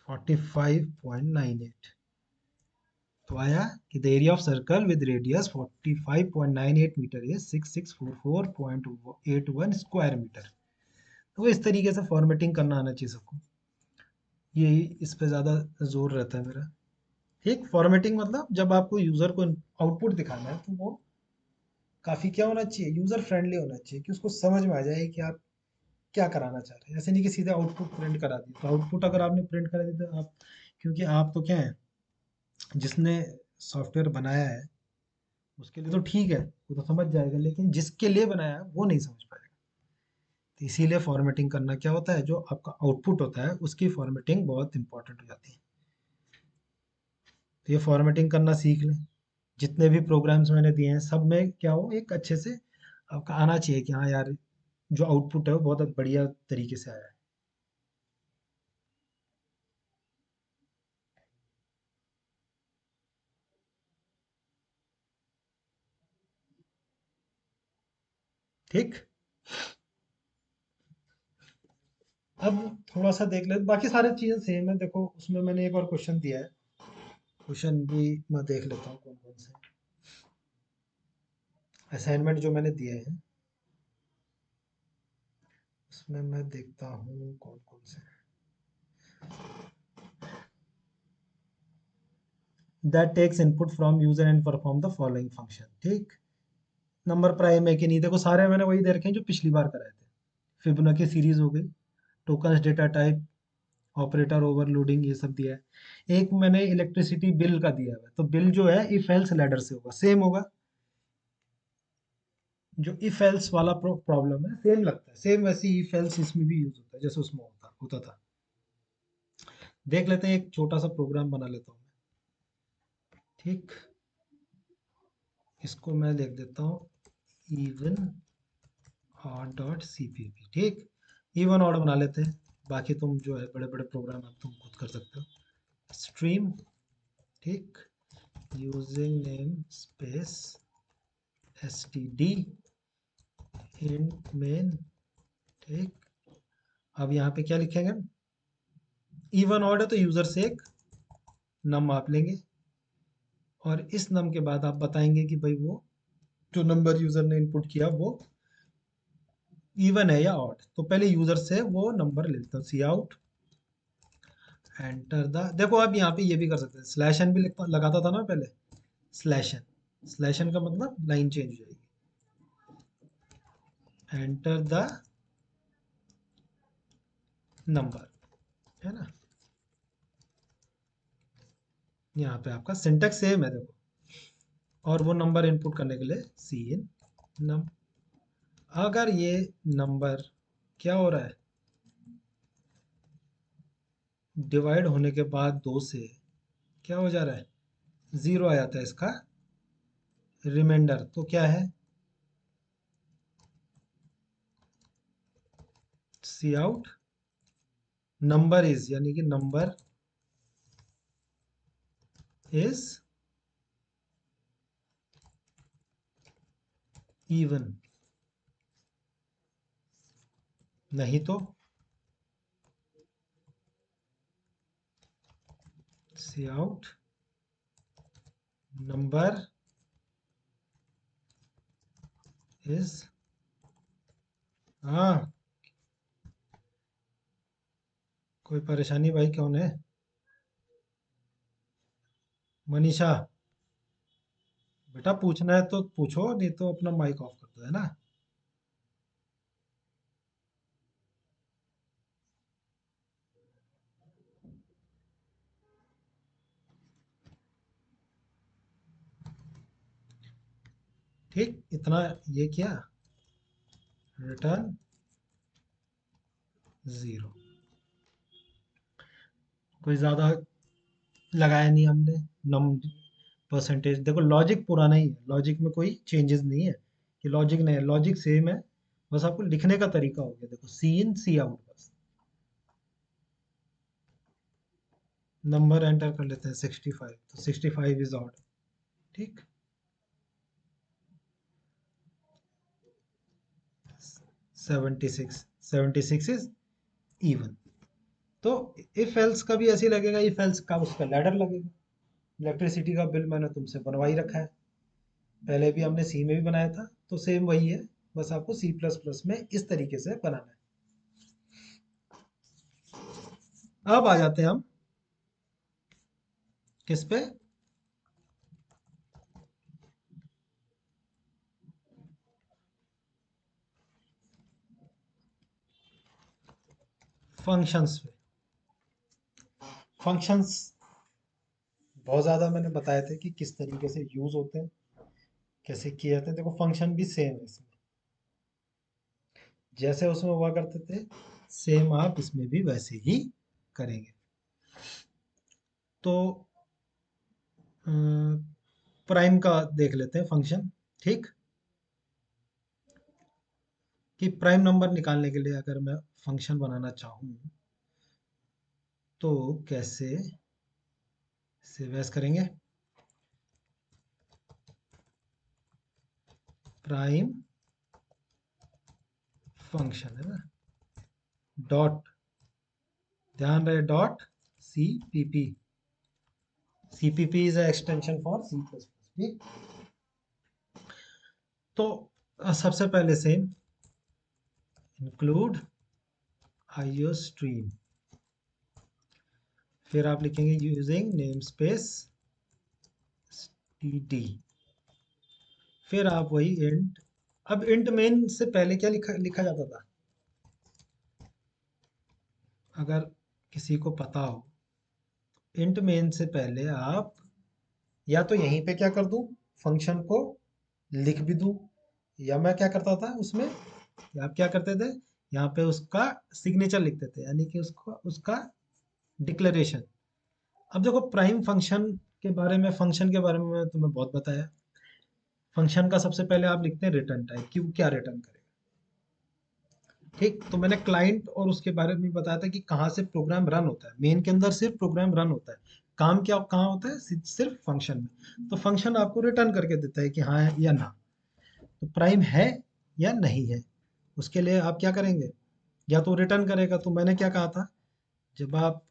45.98। तो आया कि the area of circle with radius 45.98 metre is 6644.81 square metre. तो इस तरीके से फॉर्मेटिंग करना आना चाहिए सबको, यही इस पे ज़्यादा जोर रहता है मेरा। ठीक, फॉर्मेटिंग मतलब जब आपको यूज़र को आउटपुट दिखाना है तो वो काफ़ी क्या होना चाहिए, यूज़र फ्रेंडली होना चाहिए, कि उसको समझ में आ जाए कि आप क्या कराना चाह रहे हैं। ऐसे नहीं कि सीधे आउटपुट प्रिंट करा दी, तो आउटपुट अगर आपने प्रिंट करा दी तो आप, क्योंकि आप तो क्या है, जिसने सॉफ्टवेयर बनाया है उसके लिए तो ठीक है, वो तो समझ जाएगा, लेकिन जिसके लिए बनाया है वो नहीं समझ पाएगा। तो इसीलिए फॉर्मेटिंग करना क्या होता है, जो आपका आउटपुट होता है उसकी फॉर्मेटिंग बहुत इंपॉर्टेंट हो जाती है। तो ये फॉर्मेटिंग करना सीख लें। जितने भी प्रोग्राम्स मैंने दिए हैं सब में क्या हो, एक अच्छे से आपका आना चाहिए कि हाँ यार, जो आउटपुट है वो बहुत बढ़िया तरीके से आया है। ठीक, अब थोड़ा सा देख ले, बाकी सारी चीज़ें सेम है। देखो उसमें मैंने एक और क्वेश्चन दिया है, क्वेश्चन भी मैं देख लेता हूँ कौन कौन से असाइनमेंट जो मैंने दिए हैं, उसमें मैं देखता हूँ कौन कौन से। That takes input from user and perform the following function. ठीक, नंबर प्राइम है कि नहीं, देखो सारे मैंने वही दे रखे हैं जो पिछली बार कराए थे। फिबोनाची सीरीज हो गई, tokens data type, operator overloading, ये सब दिया है। एक मैंने इलेक्ट्रिसिटी बिल का दिया हुआ है, तो बिल जो है इफ एल्स लैडर से होगा, सेम होगा। जो इफ एल्स वाला प्रॉब्लम है सेम लगता है, सेम वैसे इफ एल्स इसमें भी यूज होता है जैसे उसमें होता होता था। देख लेते हैं, एक छोटा सा प्रोग्राम बना लेता हूँ मैं। ठीक, इसको मैं लिख देता हूँ इवन ऑड डॉट सीपीपी। ठीक, इवन ऑड बना लेते हैं, बाकी तुम जो है बड़े बड़े प्रोग्राम आप तुम खुद कर सकते हो। स्ट्रीम, ठीक, using name space S T D int main. ठीक, अब यहाँ पे क्या लिखेंगे, इवन ऑड है तो यूजर से एक नम आप लेंगे, और इस नम के बाद आप बताएंगे कि भाई वो जो नंबर यूजर ने इनपुट किया वो इवन है या ऑड। तो पहले यूजर से वो नंबर ले लेता हूँ, सी आउट एंटर द, देखो आप यहाँ पे ये भी कर सकते हैं, स्लैश एन भी लिखता लगाता था ना पहले, स्लैश एन, स्लैश एन का मतलब लाइन चेंज हो जाएगी, एंटर द नंबर, है ना। यहाँ पे आपका सिंटेक्स सेम है देखो, और वो नंबर इनपुट करने के लिए सी इन नम। अगर ये नंबर क्या हो रहा है, डिवाइड होने के बाद दो से क्या हो जा रहा है, जीरो आ जाता है इसका रिमाइंडर, तो क्या है, सी आउट नंबर इज, यानी कि नंबर इज इवन, नहीं तो सी आउट नंबर इज, हाँ, कोई परेशानी भाई, कौन है, मनीषा, बेटा पूछना है तो पूछो, नहीं तो अपना माइक ऑफ कर दो, है ना। ठीक, इतना ये किया, रिटर्न 0। कोई ज़्यादा लगाया नहीं हमने। नम परसेंटेज, देखो लॉजिक पुराना ही है, लॉजिक में कोई चेंजेस नहीं है कि लॉजिक नहीं है, लॉजिक सेम है। बस आपको लिखने का तरीका हो गया, देखो सी इन सी आउट बस। नंबर एंटर कर लेते हैं 65, तो 65 इज ऑड। ठीक, 76, 76 इज इवन। तो इफ एल्स का भी ऐसे ही लगेगा, इफ एल्स का उसका लैडर लगेगा। इलेक्ट्रिसिटी का बिल मैंने तुमसे बनवा ही रखा है, पहले भी हमने सी में भी बनाया था, तो सेम वही है। बस आपको सी प्लस प्लस में इस तरीके से बनाना है। अब आ जाते हैं हम किस पे, फंक्शंस पे। फंक्शंस बहुत ज़्यादा मैंने बताए थे कि किस तरीके से यूज़ होते हैं, कैसे किए जाते हैं। देखो फंक्शन भी सेम है इसमें, जैसे उसमें हुआ करते थे सेम आप इसमें भी वैसे ही करेंगे। तो प्राइम का देख लेते हैं फंक्शन। ठीक, कि प्राइम नंबर निकालने के लिए अगर मैं फंक्शन बनाना चाहूँ तो कैसे से वैस करेंगे। प्राइम फंक्शन है ना, डॉट, ध्यान रहे dot CPP. CPP is extension for C plus plus. ठीक, तो सबसे पहले से इंक्लूड आईओ स्ट्रीम, फिर आप लिखेंगे यूजिंग नेम स्पेस टी, फिर आप वही इंट। अब इंट मेन से पहले क्या लिखा लिखा जाता था, अगर किसी को पता हो, इंट मेन से पहले आप या तो यहीं पे क्या कर दूं, फंक्शन को लिख भी दूं, या मैं क्या करता था उसमें, या आप क्या करते थे, यहाँ पे उसका सिग्नेचर लिखते थे, यानी कि उसको उसका डिक्लेरेशन। अब देखो प्राइम फंक्शन के बारे में, फंक्शन के बारे में मैं तुम्हें बहुत बताया। फंक्शन का सबसे पहले आप लिखते हैं रिटर्न टाइप, कि वो क्या रिटर्न करेगा। ठीक, तो मैंने क्लाइंट और उसके बारे में बताया था कि कहाँ से प्रोग्राम रन होता है। मेन के अंदर सिर्फ प्रोग्राम रन होता है, काम क्या कहाँ होता है, सिर्फ फंक्शन में। तो फंक्शन आपको रिटर्न करके देता है कि हाँ है या ना, तो प्राइम है या नहीं है। उसके लिए आप क्या करेंगे, या तो रिटर्न करेगा। तो मैंने क्या कहा था, जब आप,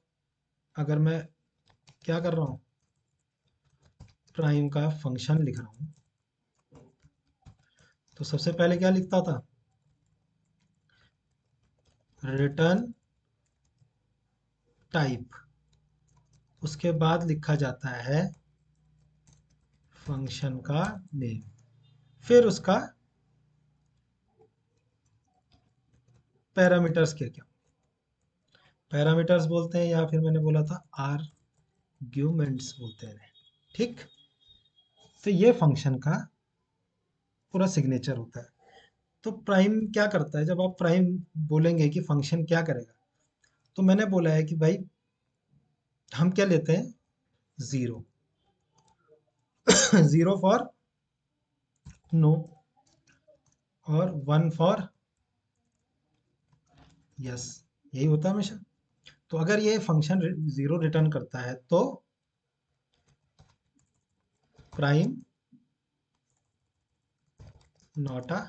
अगर मैं क्या कर रहा हूँ, प्राइम का फंक्शन लिख रहा हूँ, तो सबसे पहले क्या लिखता था, रिटर्न टाइप, उसके बाद लिखा जाता है फंक्शन का नेम, फिर उसका पैरामीटर्स क्या क्या, पैरामीटर्स बोलते हैं, या फिर मैंने बोला था आर्ग्यूमेंट्स बोलते हैं इन्हें। ठीक, तो ये फंक्शन का पूरा सिग्नेचर होता है। तो प्राइम क्या करता है, जब आप प्राइम बोलेंगे कि फंक्शन क्या करेगा, तो मैंने बोला है कि भाई हम क्या लेते हैं, ज़ीरो। ज़ीरो फॉर नो, और वन फॉर यस, यही होता है हमेशा। तो अगर ये फंक्शन ज़ीरो रिटर्न करता है तो prime not a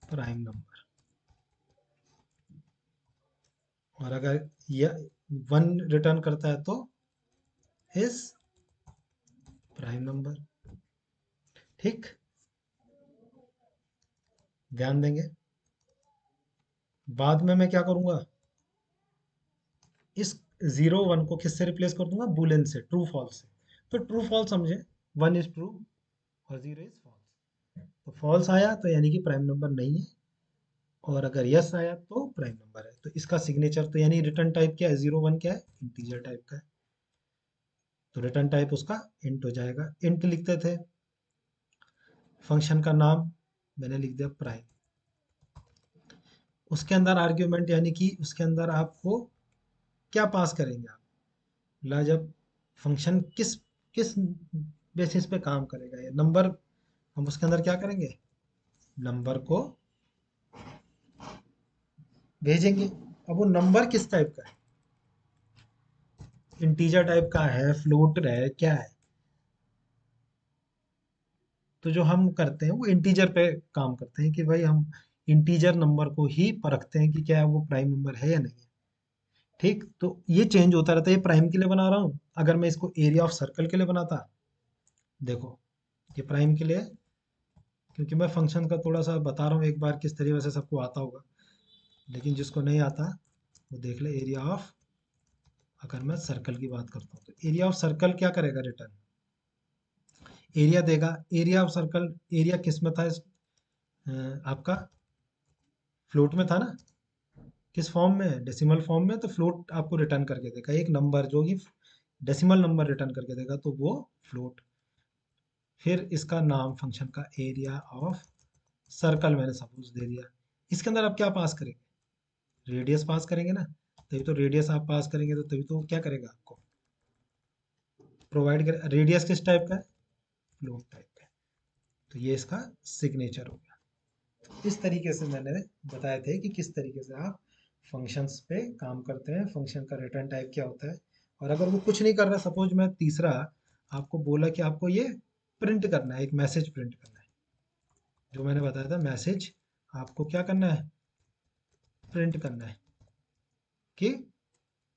prime number, और अगर ये वन रिटर्न करता है तो इज प्राइम नंबर। ठीक, ध्यान देंगे। बाद में मैं क्या करूंगा, इस जीरो वन को किससे रिप्लेस कर दूंगा, बुलियन से, ट्रू फॉल्स से। तो ट्रू फॉल्स समझे, वन इज ट्रू और जीरो इज फॉल्स। तो फॉल्स आया तो यानी कि प्राइम नंबर नहीं है, और अगर यस आया तो प्राइम नंबर है। तो इसका सिग्नेचर, तो यानी रिटर्न टाइप क्या है, जीरो वन क्या है, इंटीजर टाइप का है, तो रिटर्न टाइप उसका इंट हो जाएगा। इंट लिखते थे, फंक्शन का नाम मैंने लिख दिया प्राइम। उसके अंदर आर्ग्यूमेंट यानी कि उसके अंदर आपको क्या पास करेंगे आप, मतलब जब फंक्शन किस किस बेसिस पे काम करेगा, ये नंबर, हम उसके अंदर क्या करेंगे, नंबर को भेजेंगे। अब वो नंबर किस टाइप का है, इंटीजर टाइप का है, फ्लोट है, क्या है। तो जो हम करते हैं वो इंटीजर पे काम करते हैं कि भाई हम इंटीजर नंबर को ही परखते हैं कि क्या वो प्राइम नंबर है या नहीं है। ठीक, तो ये चेंज होता रहता है, ये प्राइम के लिए बना रहा हूँ। अगर मैं इसको एरिया ऑफ सर्कल के लिए बनाता, देखो ये प्राइम के लिए, क्योंकि मैं फंक्शन का थोड़ा सा बता रहा हूँ एक बार किस तरीके से, सबको आता होगा, लेकिन जिसको नहीं आता वो देख ले। एरिया ऑफ, अगर मैं सर्कल की बात करता हूँ तो एरिया ऑफ सर्कल क्या करेगा, रिटर्न एरिया देगा। एरिया ऑफ सर्कल, एरिया किस में था आपका फ्लोट में था ना, किस फॉर्म में है, डेसिमल फॉर्म में, तो फ्लोट आपको रिटर्न करके देगा, एक नंबर जो कि डेसिमल नंबर रिटर्न करके देगा, तो वो फ्लोट। फिर इसका नाम फंक्शन का एरिया ऑफ सर्कल मैंने सपोज दे दिया। इसके अंदर आप क्या पास करेंगे, रेडियस पास करेंगे ना, तभी तो रेडियस आप पास करेंगे, तो तभी तो वो क्या करेगा, आपको प्रोवाइड कर। रेडियस किस टाइप का है, फ्लोट टाइप का है। तो ये इसका सिग्नेचर हो गया। इस तरीके से मैंने बताए थे कि किस तरीके से आप फंक्शंस पे काम करते हैं, फंक्शन का रिटर्न टाइप क्या होता है। और अगर वो कुछ नहीं कर रहा, सपोज मैं तीसरा आपको बोला कि आपको ये प्रिंट करना है, एक मैसेज प्रिंट करना है, जो मैंने बताया था मैसेज आपको क्या करना है, प्रिंट करना है। कि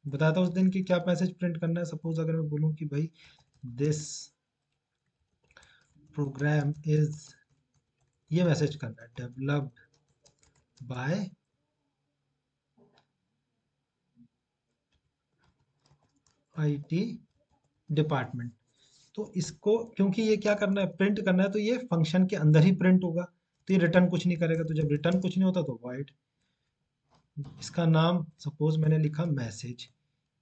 बताया था उस दिन कि क्या मैसेज प्रिंट करना है। सपोज अगर मैं बोलूँ कि भाई दिस प्रोग्राम इज, ये मैसेज करना है, डेवलप्ड बाय आईटी डिपार्टमेंट। तो इसको क्योंकि ये क्या करना है, प्रिंट करना है, तो ये फंक्शन के अंदर ही प्रिंट होगा, तो ये रिटर्न कुछ नहीं करेगा। तो जब रिटर्न कुछ नहीं होता तो वॉइड। इसका नाम सपोज मैंने लिखा मैसेज,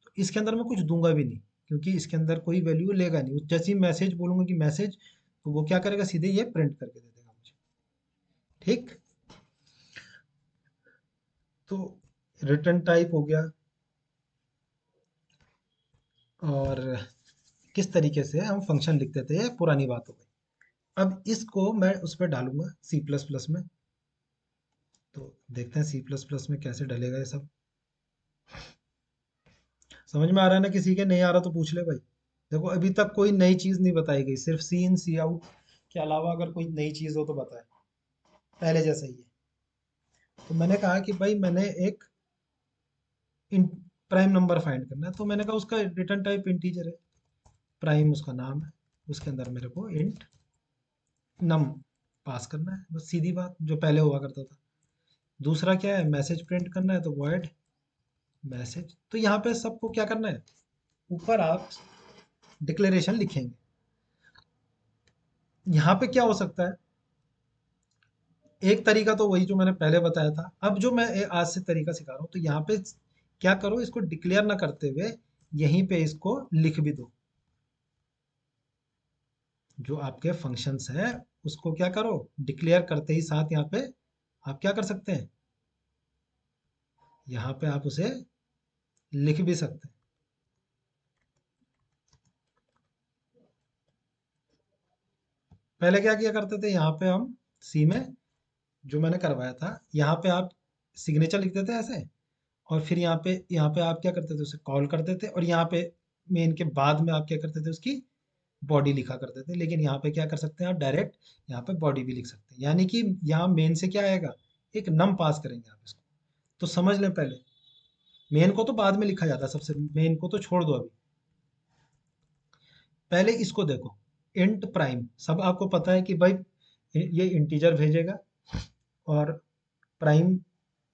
तो इसके अंदर मैं कुछ दूंगा भी नहीं, क्योंकि इसके अंदर कोई वैल्यू लेगा नहीं। जैसे ही मैसेज बोलूंगा कि मैसेज, तो वो क्या करेगा, सीधे ये प्रिंट करके दे देगा मुझे। ठीक, तो रिटर्न टाइप हो गया। और किस तरीके से हम फंक्शन लिखते थे, ये पुरानी बात हो गई। अब इसको मैं उस पर डालूंगा सी प्लस प्लस में। तो देखते हैं सी प्लस प्लस में कैसे डलेगा ये सब। समझ में आ रहा है ना, किसी के नहीं आ रहा तो पूछ ले भाई। देखो अभी तक कोई नई चीज नहीं बताई गई, सिर्फ सी इन सी आउट के अलावा अगर कोई नई चीज हो तो बताए, पहले जैसा ही है। तो मैंने कहा कि भाई मैंने एक इन प्राइम नंबर फाइंड करना है, तो मैंने कहा उसका रिटर्न टाइप इंटीजर है, प्राइम उसका नाम है, उसके अंदर मेरे को इंट नम पास करना है, बस सीधी बात, जो पहले हुआ करता था। दूसरा क्या है, मैसेज प्रिंट करना है, तो वॉइड मैसेज। तो यहाँ पे सबको क्या करना है, ऊपर आप डिक्लेरेशन लिखेंगे। यहाँ पे क्या हो सकता है, एक तरीका तो वही जो मैंने पहले बताया था। अब जो मैं आज से तरीका सिखा रहा हूँ, तो यहाँ पे क्या करो, इसको डिक्लेयर ना करते हुए यहीं पे इसको लिख भी दो। जो आपके फंक्शंस हैं उसको क्या करो, डिक्लेयर करते ही साथ यहाँ पे आप क्या कर सकते हैं, यहाँ पे आप उसे लिख भी सकते हैं। पहले क्या किया करते थे, यहाँ पे हम सी में जो मैंने करवाया था, यहाँ पे आप सिग्नेचर लिखते थे ऐसे, और फिर यहाँ पे आप क्या करते थे, उसे कॉल करते थे, और यहाँ पे मेन के बाद में आप क्या करते थे, उसकी बॉडी लिखा करते थे। लेकिन यहाँ पे क्या कर सकते हैं आप, डायरेक्ट यहाँ पे बॉडी भी लिख सकते हैं, यानी कि यहाँ मेन से क्या आएगा, एक नम पास करेंगे आप इसको। तो समझ लें, पहले मेन को तो बाद में लिखा जाता है, सबसे मेन को तो छोड़ दो अभी, पहले इसको देखो। इंट प्राइम, सब आपको पता है कि भाई ये इंटीजर भेजेगा, और प्राइम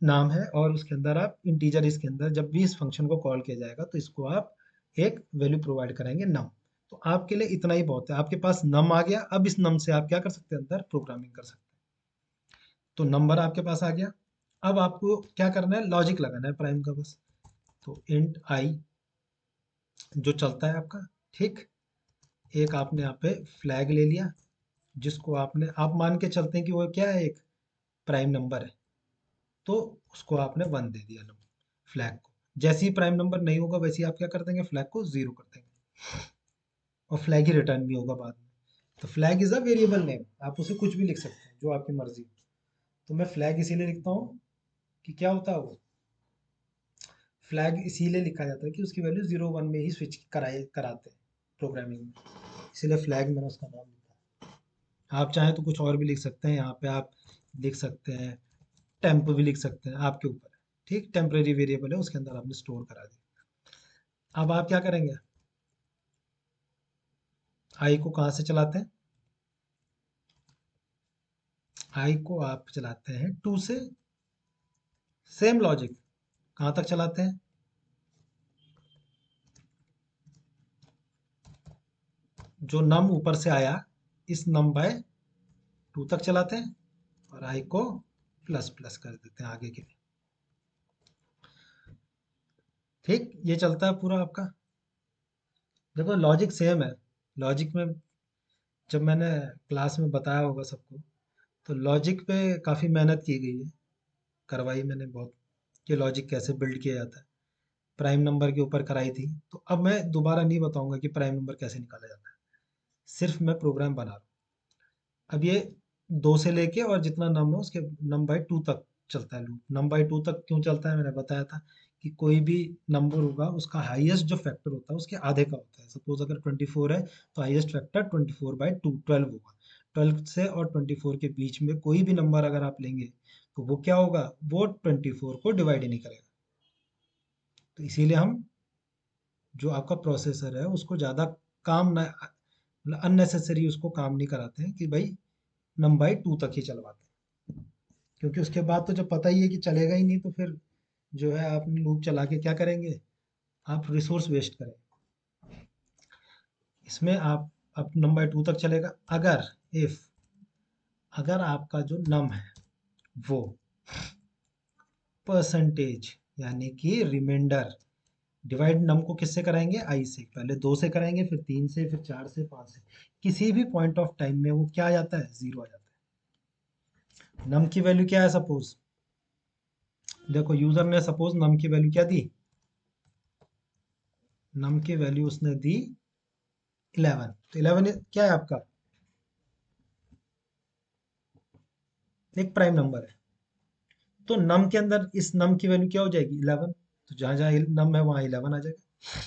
नाम है, और उसके अंदर आप इंटीजर, इसके अंदर जब भी इस फंक्शन को कॉल किया जाएगा तो इसको आप एक वैल्यू प्रोवाइड कराएंगे नम। तो आपके लिए इतना ही बहुत है, आपके पास नम आ गया। अब इस नम से आप क्या कर सकते हैं, अंदर प्रोग्रामिंग कर सकते हैं। तो नंबर आपके पास आ गया। अब आपको क्या करना है, लॉजिक लगाना है प्राइम का बस। तो इंट आई जो चलता है आपका, ठीक, एक आपने यहाँ पे फ्लैग ले लिया, जिसको आपने आप मान के चलते हैं कि वो क्या है, एक प्राइम नंबर है, तो उसको आपने 1 दे दिया नंबर फ्लैग को। जैसे ही प्राइम नंबर नहीं होगा वैसे ही आप क्या कर देंगे, फ्लैग को 0 कर देंगे, और फ्लैग ही रिटर्न भी होगा बाद में। तो flag is a variable name, आप उसे कुछ भी लिख सकते हैं जो आपकी मर्जी हो। तो मैं फ्लैग इसीलिए लिखता हूँ कि क्या होता है वो, फ्लैग इसीलिए लिखा जाता है कि उसकी वैल्यू 0 1 में ही स्विच कराते हैं प्रोग्रामिंग में, इसीलिए फ्लैग मैंने उसका नाम लिखा है। आप चाहें तो कुछ और भी लिख सकते हैं, यहाँ पे आप लिख सकते हैं टेम्प भी लिख सकते हैं, आपके ऊपर है। ठीक, टेम्परेरी वेरिएबल है, उसके अंदर आपने स्टोर करा दिया। अब आप क्या करेंगे, आई को कहाँ से चलाते हैं, आई को आप चलाते हैं 2 से। सेम लॉजिक, कहाँ तक चलाते हैं, जो नम ऊपर से आया इस नम बाय 2 तक चलाते हैं, और आई को प्लस प्लस कर देते हैं आगे के लिए। ठीक, ये चलता है पूरा आपका। देखो लॉजिक सेम है, लॉजिक में जब मैंने क्लास में बताया होगा सबको, तो लॉजिक पे काफ़ी मेहनत की गई है, करवाई मैंने बहुत, कि लॉजिक कैसे बिल्ड किया जाता है। प्राइम नंबर के ऊपर कराई थी, तो अब मैं दोबारा नहीं बताऊंगा कि प्राइम नंबर कैसे निकाला जाता है, सिर्फ मैं प्रोग्राम बना रहा हूँ। अब ये 2 से लेके और जितना नम है उसके नम बाई 2 तक चलता है लूप। नम बाई 2 तक क्यों चलता है, मैंने बताया था कि कोई भी नंबर होगा उसका हाईएस्ट जो फैक्टर होता है उसके आधे का होता है। सपोज अगर 24 है तो हाईएस्ट फैक्टर 24/2 12 होगा। 12 से और 24 के बीच में कोई भी नंबर अगर आप लेंगे तो वो क्या होगा, वो 24 को डिवाइड ही नहीं करेगा। तो इसीलिए हम जो आपका प्रोसेसर है उसको ज़्यादा काम ना, मतलब अननेसेसरी उसको काम नहीं कराते हैं कि भाई नम बाई 2 तक ही चलवाते हैं, क्योंकि उसके बाद तो जब पता ही है कि चलेगा ही नहीं, तो फिर जो है आप लूप चला के क्या करेंगे, आप रिसोर्स वेस्ट करें। इसमें आप अब नम बाई 2 तक चलेगा। अगर इफ अगर आपका जो नम है वो परसेंटेज यानी कि रिमाइंडर, डिवाइड नम को किससे कराएंगे, आई से, पहले 2 से कराएंगे, फिर 3 से, फिर 4 से, 5 से, किसी भी पॉइंट ऑफ टाइम में वो क्या आ जाता है, 0 आ जाता है। नम की वैल्यू क्या है, सपोज देखो यूजर ने सपोज नम की वैल्यू क्या दी, नम की वैल्यू उसने दी 11। तो 11 क्या है आपका, एक प्राइम नंबर है। तो नम के अंदर इस नम की वैल्यू क्या हो जाएगी, 11। तो जहां जहां नम है वहां 11 आ जाएगा।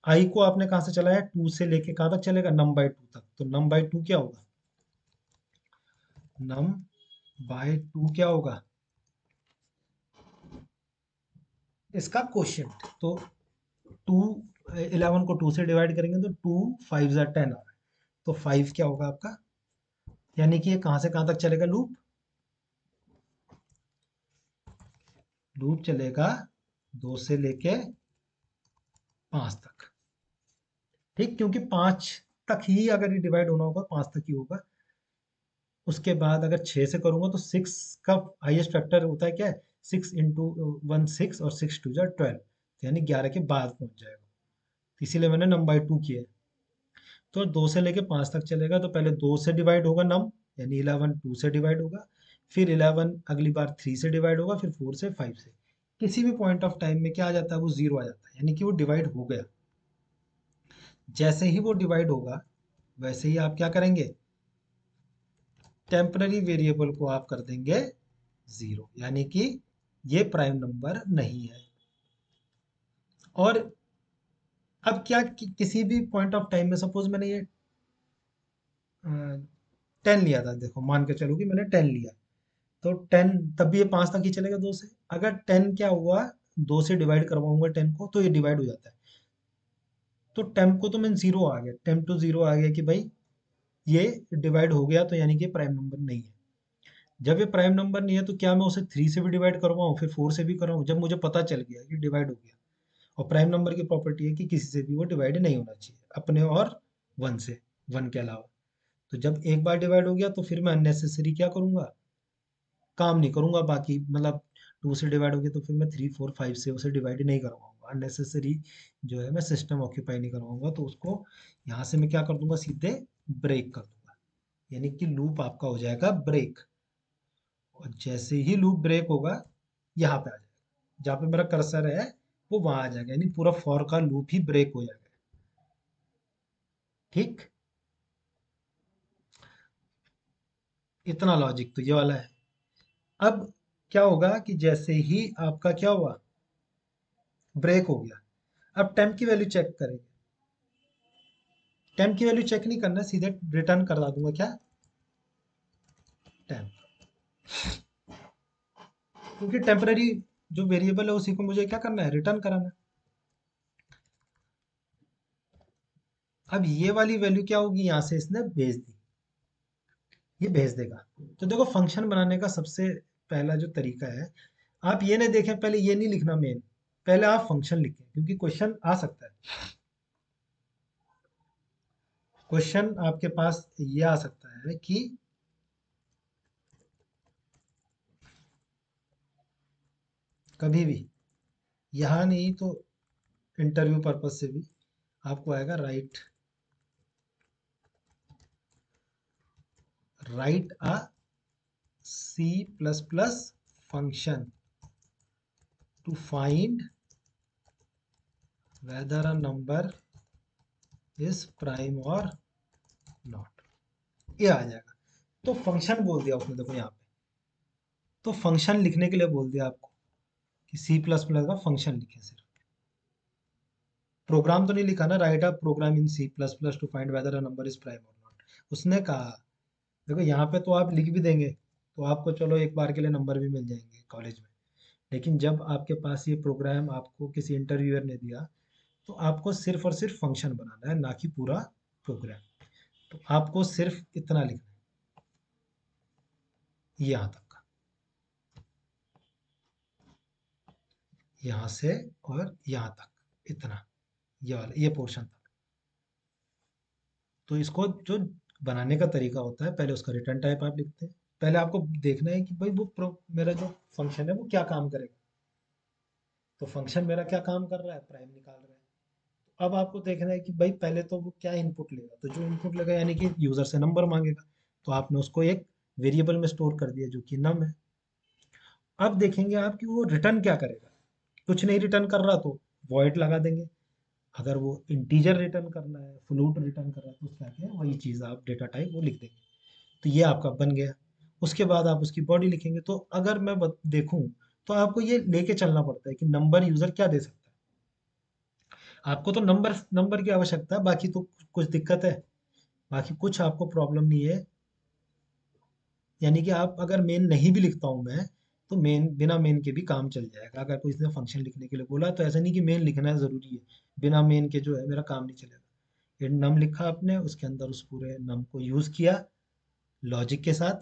आई को आपने कहाँ से चलाया, 2 से लेके कहाँ तक चलेगा, नम बाई 2 तक। तो नम बाई 2 क्या होगा, नम बाय 2 क्या होगा, इसका क्वोशिएंट। तो 2, 11 को 2 से डिवाइड करेंगे तो 2 5 ज़ा 10 आ रहा है। तो 5 क्या होगा आपका, यानी कि ये कहाँ से कहाँ तक चलेगा लूप, लूप चलेगा 2 से लेके 5 तक। ठीक, क्योंकि 5 तक ही अगर ये डिवाइड होना होगा 5 तक ही होगा। उसके बाद अगर 6 से करूंगा तो 6 का हाईएस्ट फैक्टर होता है क्या है, 6 इंटू 1 6, और 6 2 जा 12, यानी 11 के बाद पहुंच जाएगा। इसीलिए मैंने नम बाई 2 किया है। तो 2 से लेके 5 तक चलेगा, तो पहले 2 से डिवाइड होगा नम, यानी 11 2 से डिवाइड होगा, फिर 11 अगली बार 3 से डिवाइड होगा, फिर 4 से, 5 से। किसी भी पॉइंट ऑफ टाइम में क्या आ जाता है, वो 0 आ जाता है, यानी कि वो डिवाइड हो गया। जैसे ही वो डिवाइड होगा वैसे ही आप क्या करेंगे, टेम्पररी वेरिएबल को आप कर देंगे 0, यानी कि ये प्राइम नंबर नहीं है। और अब क्या किसी भी पॉइंट ऑफ टाइम में सपोज मैंने ये 10 लिया था, देखो मान के चलो कि मैंने 10 लिया, तो 10 तब भी ये 5 तक ही चलेगा 2 से। अगर 10 क्या हुआ, 2 से डिवाइड करवाऊंगा 10 को तो ये डिवाइड हो जाता है। तो टेम्प को तो मैं 0 आ गया, टेम्प टू 0 आ गया कि भाई ये डिवाइड हो गया, तो यानी कि प्राइम नंबर नहीं है। जब ये प्राइम नंबर नहीं है तो क्या मैं उसे 3 से भी डिवाइड करवाऊँ, फिर 4 से भी कराऊँ, जब मुझे पता चल गया कि डिवाइड हो गया। और प्राइम नंबर की प्रॉपर्टी है कि किसी से भी वो डिवाइड नहीं होना चाहिए, अपने और 1 से, 1 के अलावा। तो जब एक बार डिवाइड हो गया तो फिर मैं अननेसेसरी क्या करूंगा, काम नहीं करूंगा बाकी, मतलब 2 से डिवाइड हो गया तो फिर मैं 3 4 5 से उसे डिवाइड नहीं करवाऊंगा, अननेसेसरी जो है मैं सिस्टम ऑक्यूपाई नहीं करवाऊंगा। तो उसको यहाँ से मैं क्या कर दूंगा, सीधे ब्रेक कर दूंगा। यानी कि लूप आपका हो जाएगा ब्रेक। और जैसे ही लूप ब्रेक होगा, यहाँ पे आ जाएगा, जहाँ पे मेरा कर्सर है वो वहां आ जाएगा, यानी पूरा फॉर का लूप ही ब्रेक हो जाएगा। ठीक, इतना लॉजिक तो ये वाला है। अब क्या होगा कि जैसे ही आपका क्या हुआ, ब्रेक हो गया, अब टेम्प की वैल्यू चेक करेंगे। टेम्प की वैल्यू चेक नहीं करना, सीधे रिटर्न करा दूंगा क्या, टेम्प। क्योंकि टेम्पररी जो वेरिएबल है उसी को मुझे क्या करना है, रिटर्न कराना है। अब ये वाली वैल्यू क्या होगी, यहाँ से इसने भेज दी, ये भेज देगा। तो देखो फंक्शन बनाने का सबसे पहला जो तरीका है, आप ये नहीं देखें, पहले ये नहीं लिखना मेन, पहले आप फंक्शन लिखें, क्योंकि क्वेश्चन आ सकता है। क्वेश्चन आपके पास ये आ सकता है कि कभी भी, यहाँ नहीं तो इंटरव्यू पर्पज से भी आपको आएगा, write a C plus plus function to find whether a number is prime or not, ये आ जाएगा। तो फंक्शन बोल दिया उसने, देखो यहाँ पे तो फंक्शन लिखने के लिए बोल दिया आपको कि सी प्लस प्लस का फंक्शन लिखे, सिर्फ प्रोग्राम तो नहीं लिखा ना, write a program in C plus plus to find whether a number is prime or not. उसने कहा, देखो यहाँ पे तो आप लिख भी देंगे तो आपको चलो एक बार के लिए नंबर भी मिल जाएंगे कॉलेज में, लेकिन जब आपके पास ये प्रोग्राम आपको किसी इंटरव्यूअर ने दिया, तो आपको सिर्फ और सिर्फ फंक्शन बनाना है, ना कि पूरा प्रोग्राम। तो आपको सिर्फ इतना लिखना है, यहाँ तक का, यहाँ से और यहाँ तक, इतना, ये वाला ये पोर्शन तक। तो इसको जो बनाने का तरीका होता है, पहले उसका रिटर्न टाइप आप लिखते हैं। पहले आपको देखना है कि भाई वो मेरा जो फंक्शन है वो क्या काम करेगा। तो फंक्शन मेरा क्या काम कर रहा है, प्राइम निकाल रहा है। तो अब आपको देखना है कि भाई पहले तो वो क्या इनपुट लेगा, तो जो इनपुट लेगा यानी कि यूजर से नंबर मांगेगा, तो आपने उसको एक वेरिएबल में स्टोर कर दिया जो कि नम है। अब देखेंगे आप कि वो रिटर्न क्या करेगा। कुछ नहीं रिटर्न कर रहा तो वॉइड लगा देंगे। अगर वो इंटीजर रिटर्न करना है, फ्लोट रिटर्न कर रहा है, तो उसका क्या है, वही चीज़ आप डेटा टाइप वो लिख देंगे। तो ये आपका बन गया। उसके बाद आप उसकी बॉडी लिखेंगे। तो अगर मैं देखूं, तो आपको ये लेके चलना पड़ता है कि नंबर यूजर क्या दे सकता है। आपको तो नंबर नंबर की आवश्यकता है, बाकी तो कुछ दिक्कत है, बाकी कुछ आपको प्रॉब्लम नहीं है। यानी कि आप अगर मेन नहीं भी लिखता हूँ मैं, तो मेन बिना मेन के भी काम चल जाएगा। अगर कोई इसने फंक्शन लिखने के लिए बोला तो ऐसा नहीं कि मेन लिखना है ज़रूरी है, बिना मेन के जो है मेरा काम नहीं चलेगा। ये नम लिखा आपने, उसके अंदर उस पूरे नम को यूज़ किया लॉजिक के साथ,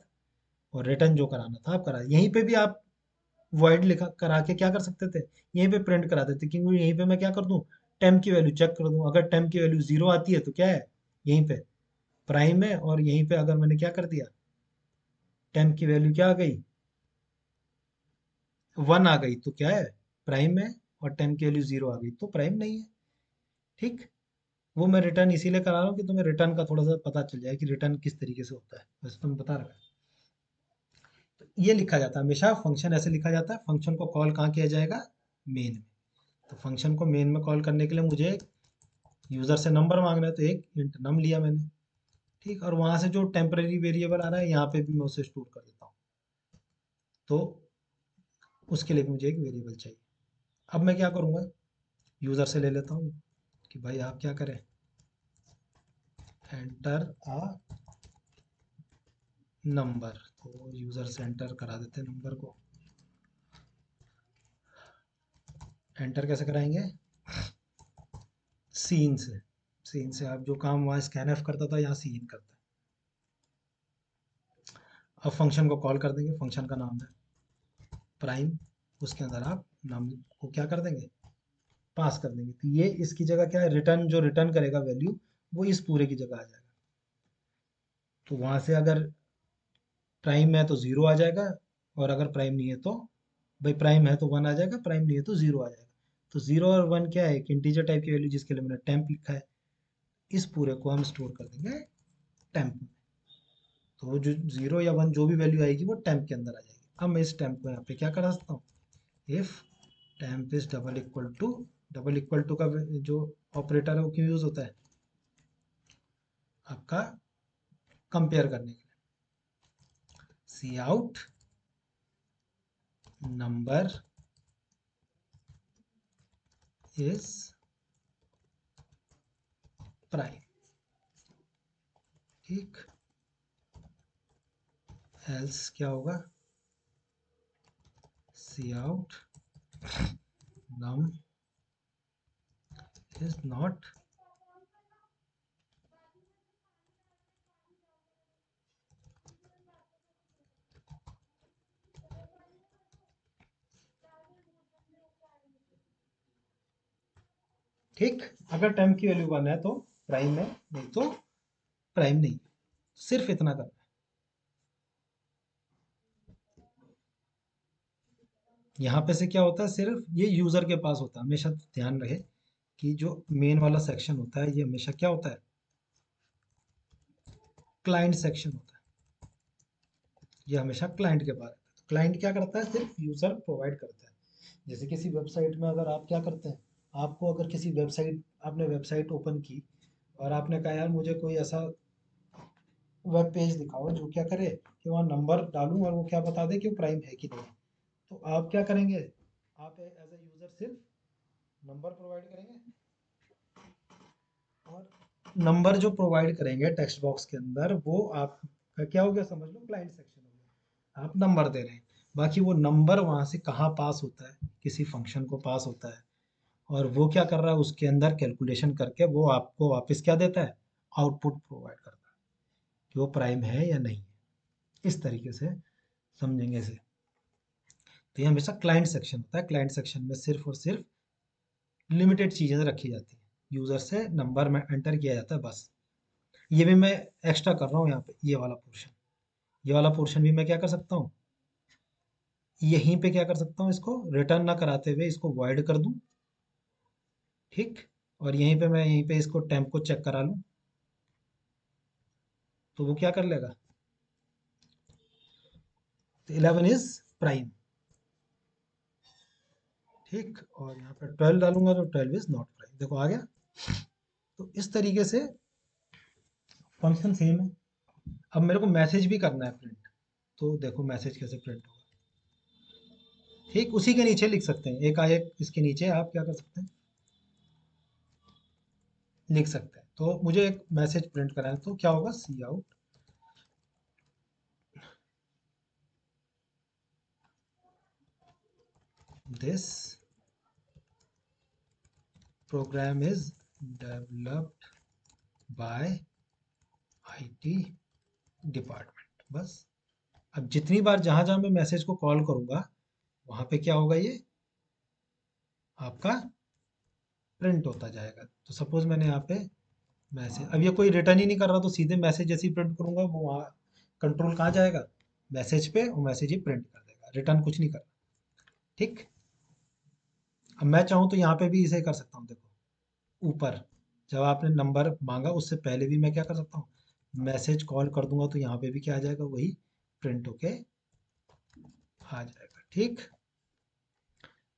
और रिटर्न जो कराना था आप करा। यहीं पे भी आप वॉइड लिखा करा के क्या कर सकते थे, यहीं पे प्रिंट करा देते, क्योंकि यहीं पे मैं क्या कर दूं, टेम्प की वैल्यू चेक कर दूं। अगर टेम्प की वैल्यू जीरो आती है तो क्या है, यहीं पे प्राइम है। और यहीं पे अगर मैंने क्या कर दिया, टेम्प की वैल्यू क्या आ गई, वन आ गई, तो क्या है, प्राइम है। और टेम्प की वैल्यू जीरो आ गई तो प्राइम नहीं है। ठीक, वो मैं रिटर्न इसीलिए करा रहा हूँ कि तुम्हें रिटर्न का थोड़ा सा पता चल जाए कि रिटर्न किस तरीके से होता है, वैसे तुम्हें बता रखा है। तो ये लिखा जाता है हमेशा, फंक्शन ऐसे लिखा जाता है। फंक्शन को कॉल कहाँ किया जाएगा, मेन में। तो फंक्शन को मेन में कॉल करने के लिए मुझे यूजर से नंबर मांगना है, तो एक इंट नम लिया मैंने। ठीक, और वहां से जो टेम्पररी वेरिएबल आ रहा है यहाँ पे भी मैं उसे स्टोर कर देता हूँ। तो उसके लिए भी मुझे एक वेरिएबल चाहिए। अब मैं क्या करूँगा, यूजर से ले लेता हूँ कि भाई आप क्या करें, एंटर अ नंबर। तो यूजर से एंटर करा देते हैं नंबर को। एंटर कैसे कराएंगे, सीन से। सीन से आप जो काम वहाँ स्कैन एफ करता था, यहाँ सीन करता है। अब फंक्शन को कॉल कर देंगे, फंक्शन का नाम है प्राइम। उसके अंदर आप नाम को क्या कर देंगे, पास कर देंगे। तो ये इसकी जगह क्या है, रिटर्न जो रिटर्न करेगा वैल्यू, वो इस पूरे की जगह आ जाएगा। तो वहां से अगर प्राइम है तो जीरो आ जाएगा, और अगर प्राइम नहीं है तो, भाई प्राइम है तो वन आ जाएगा, प्राइम नहीं है तो जीरो आ जाएगा। तो जीरो और वन क्या है, एक इंटीजर टाइप की वैल्यू, जिसके लिए मैंने टेम्प लिखा है। इस पूरे को हम स्टोर कर देंगे टेम्प में। तो वो जो 0 या 1 जो भी वैल्यू आएगी वो टेम्प के अंदर आ जाएगी। अब मैं इस टेम्प को यहाँ पे क्या कर सकता हूँ, if temp is double equal to का जो ऑपरेटर है वो क्यों यूज होता है, आपका कंपेयर करने के लिए। सी आउट नंबर इज प्राइम, ठीक। एल्स क्या होगा, सी आउट नम इज नॉट ठीक। अगर टेम्प की वैल्यू 1 है तो प्राइम है, नहीं तो प्राइम नहीं। सिर्फ इतना करना है। यहाँ पे से क्या होता है, सिर्फ ये यूजर के पास होता है। हमेशा ध्यान रहे कि जो मेन वाला सेक्शन होता है ये हमेशा क्या होता है, क्लाइंट सेक्शन होता है। ये हमेशा क्लाइंट के पास रहता है। क्लाइंट क्या करता है, सिर्फ यूजर प्रोवाइड करता है। जैसे किसी वेबसाइट में अगर आप क्या करते हैं, आपको अगर किसी वेबसाइट, आपने वेबसाइट ओपन की और आपने कहा यार मुझे कोई ऐसा वेब पेज दिखाओ जो क्या करे कि वहाँ नंबर डालूं और वो क्या बता दे कि वो प्राइम है कि नहीं। तो आप क्या करेंगे, आप एज ए यूजर सिर्फ नंबर प्रोवाइड करेंगे, और नंबर जो प्रोवाइड करेंगे टेक्स्ट बॉक्स के अंदर वो आपका क्या हो गया, समझ लो क्लाइंट सेक्शन हो गया। आप नंबर दे रहे हैं, बाकी वो नंबर वहां से कहाँ पास होता है, किसी फंक्शन को पास होता है, और वो क्या कर रहा है उसके अंदर कैलकुलेशन करके वो आपको वापस क्या देता है, आउटपुट प्रोवाइड करता है कि वो प्राइम है या नहीं है। इस तरीके से समझेंगे इसे। तो ये हमेशा क्लाइंट सेक्शन होता है। क्लाइंट सेक्शन में सिर्फ और सिर्फ लिमिटेड चीजें रखी जाती हैं, यूजर से नंबर में एंटर किया जाता है बस। ये भी मैं एक्स्ट्रा कर रहा हूँ यहाँ पे, ये वाला पोर्शन, ये वाला पोर्शन भी मैं क्या कर सकता हूँ, यहीं पे क्या कर सकता हूँ, इसको रिटर्न ना कराते हुए इसको वॉइड कर दूं, ठीक। और यहीं पे मैं यहीं पे इसको टेम्प को चेक करा लूं, तो वो क्या कर लेगा, तो 11 इज प्राइम, ठीक। और यहाँ पे 12 डालूंगा तो 12 इज नॉट प्राइम, देखो आ गया। तो इस तरीके से फंक्शन सेम है। अब मेरे को मैसेज भी करना है प्रिंट, तो देखो मैसेज कैसे प्रिंट होगा, ठीक। उसी के नीचे लिख सकते हैं, एक आयत इसके नीचे आप क्या कर सकते हैं, लिख सकते हैं। तो मुझे एक मैसेज प्रिंट करना है तो क्या होगा, cout this program is developed by IT department, बस। अब जितनी बार जहां जहां मैं मैसेज को कॉल करूंगा वहां पे क्या होगा, ये आपका प्रिंट होता जाएगा। तो सपोज मैंने यहाँ पे मैसेज, अब ये कोई रिटर्न ही नहीं कर रहा तो सीधे मैसेज जैसे ही प्रिंट करूंगा वो वहाँ कंट्रोल कहाँ जाएगा, मैसेज पे, और मैसेज ही प्रिंट कर देगा, रिटर्न कुछ नहीं कर, ठीक। अब मैं चाहूँ तो यहाँ पे भी इसे कर सकता हूँ, देखो ऊपर जब आपने नंबर मांगा उससे पहले भी मैं क्या कर सकता हूँ, मैसेज कॉल कर दूंगा तो यहाँ पे भी क्या आ जाएगा, वही प्रिंट होके आ जाएगा, ठीक।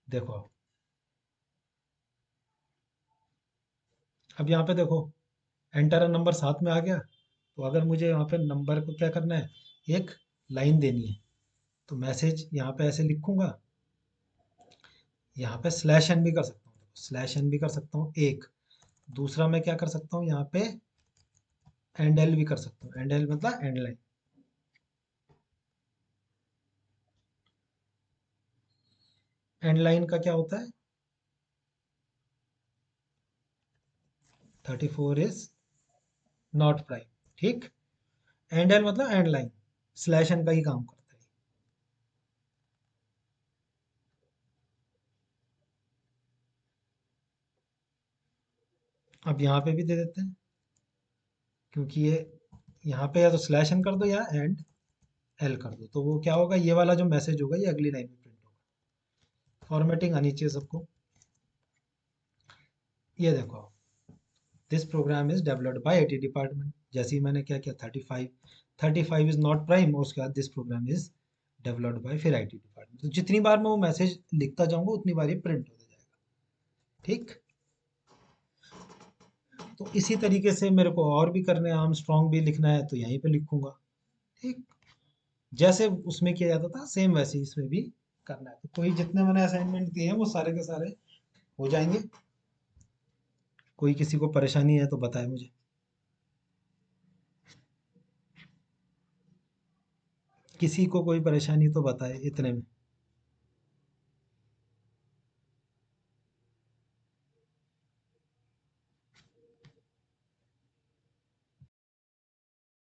देखो अब यहाँ पे देखो एंटर अ नंबर साथ में आ गया। तो अगर मुझे यहाँ पे नंबर को क्या करना है, एक लाइन देनी है, तो मैसेज यहाँ पे ऐसे लिखूंगा, यहाँ पे स्लैश एन भी कर सकता हूँ, स्लैश एन भी कर सकता हूँ एक। दूसरा मैं क्या कर सकता हूँ, यहाँ पे एंड एल भी कर सकता हूँ, एंड एल मतलब एंड लाइन। एंड लाइन का क्या होता है, 34 इज नॉट प्राइम, ठीक। एंड एल मतलब एंड लाइन, स्लैश एन का ही काम करता है। अब यहाँ पे भी दे देते हैं, क्योंकि ये यहाँ पे या तो स्लैश एन कर दो या एंड एल कर दो, तो वो क्या होगा, ये वाला जो मैसेज होगा ये अगली लाइन में प्रिंट होगा। फॉर्मेटिंग आनी चाहिए सबको। ये देखो, this program is developed by IT department, जैसे ही मैंने क्या किया 35, 35 इज नॉट प्राइम, और उसके बाद this program is developed by फिर आईटी डिपार्टमेंट। तो जितनी बार मैं वो मैसेज लिखता जाऊंगा उतनी बार ये प्रिंट होता जाएगा। ठीक। तो इसी तरीके से मेरे को और भी करने हैं, आर्मस्ट्रॉन्ग भी लिखना है तो यहीं पे लिखूंगा। ठीक। जैसे उसमें किया जाता था सेम वैसे ही इसमें भी करना है। तो कोई जितने मैंने असाइनमेंट दिए हैं वो सारे के सारे हो जाएंगे। कोई किसी को परेशानी है तो बताए मुझे। किसी को कोई परेशानी तो बताए इतने में।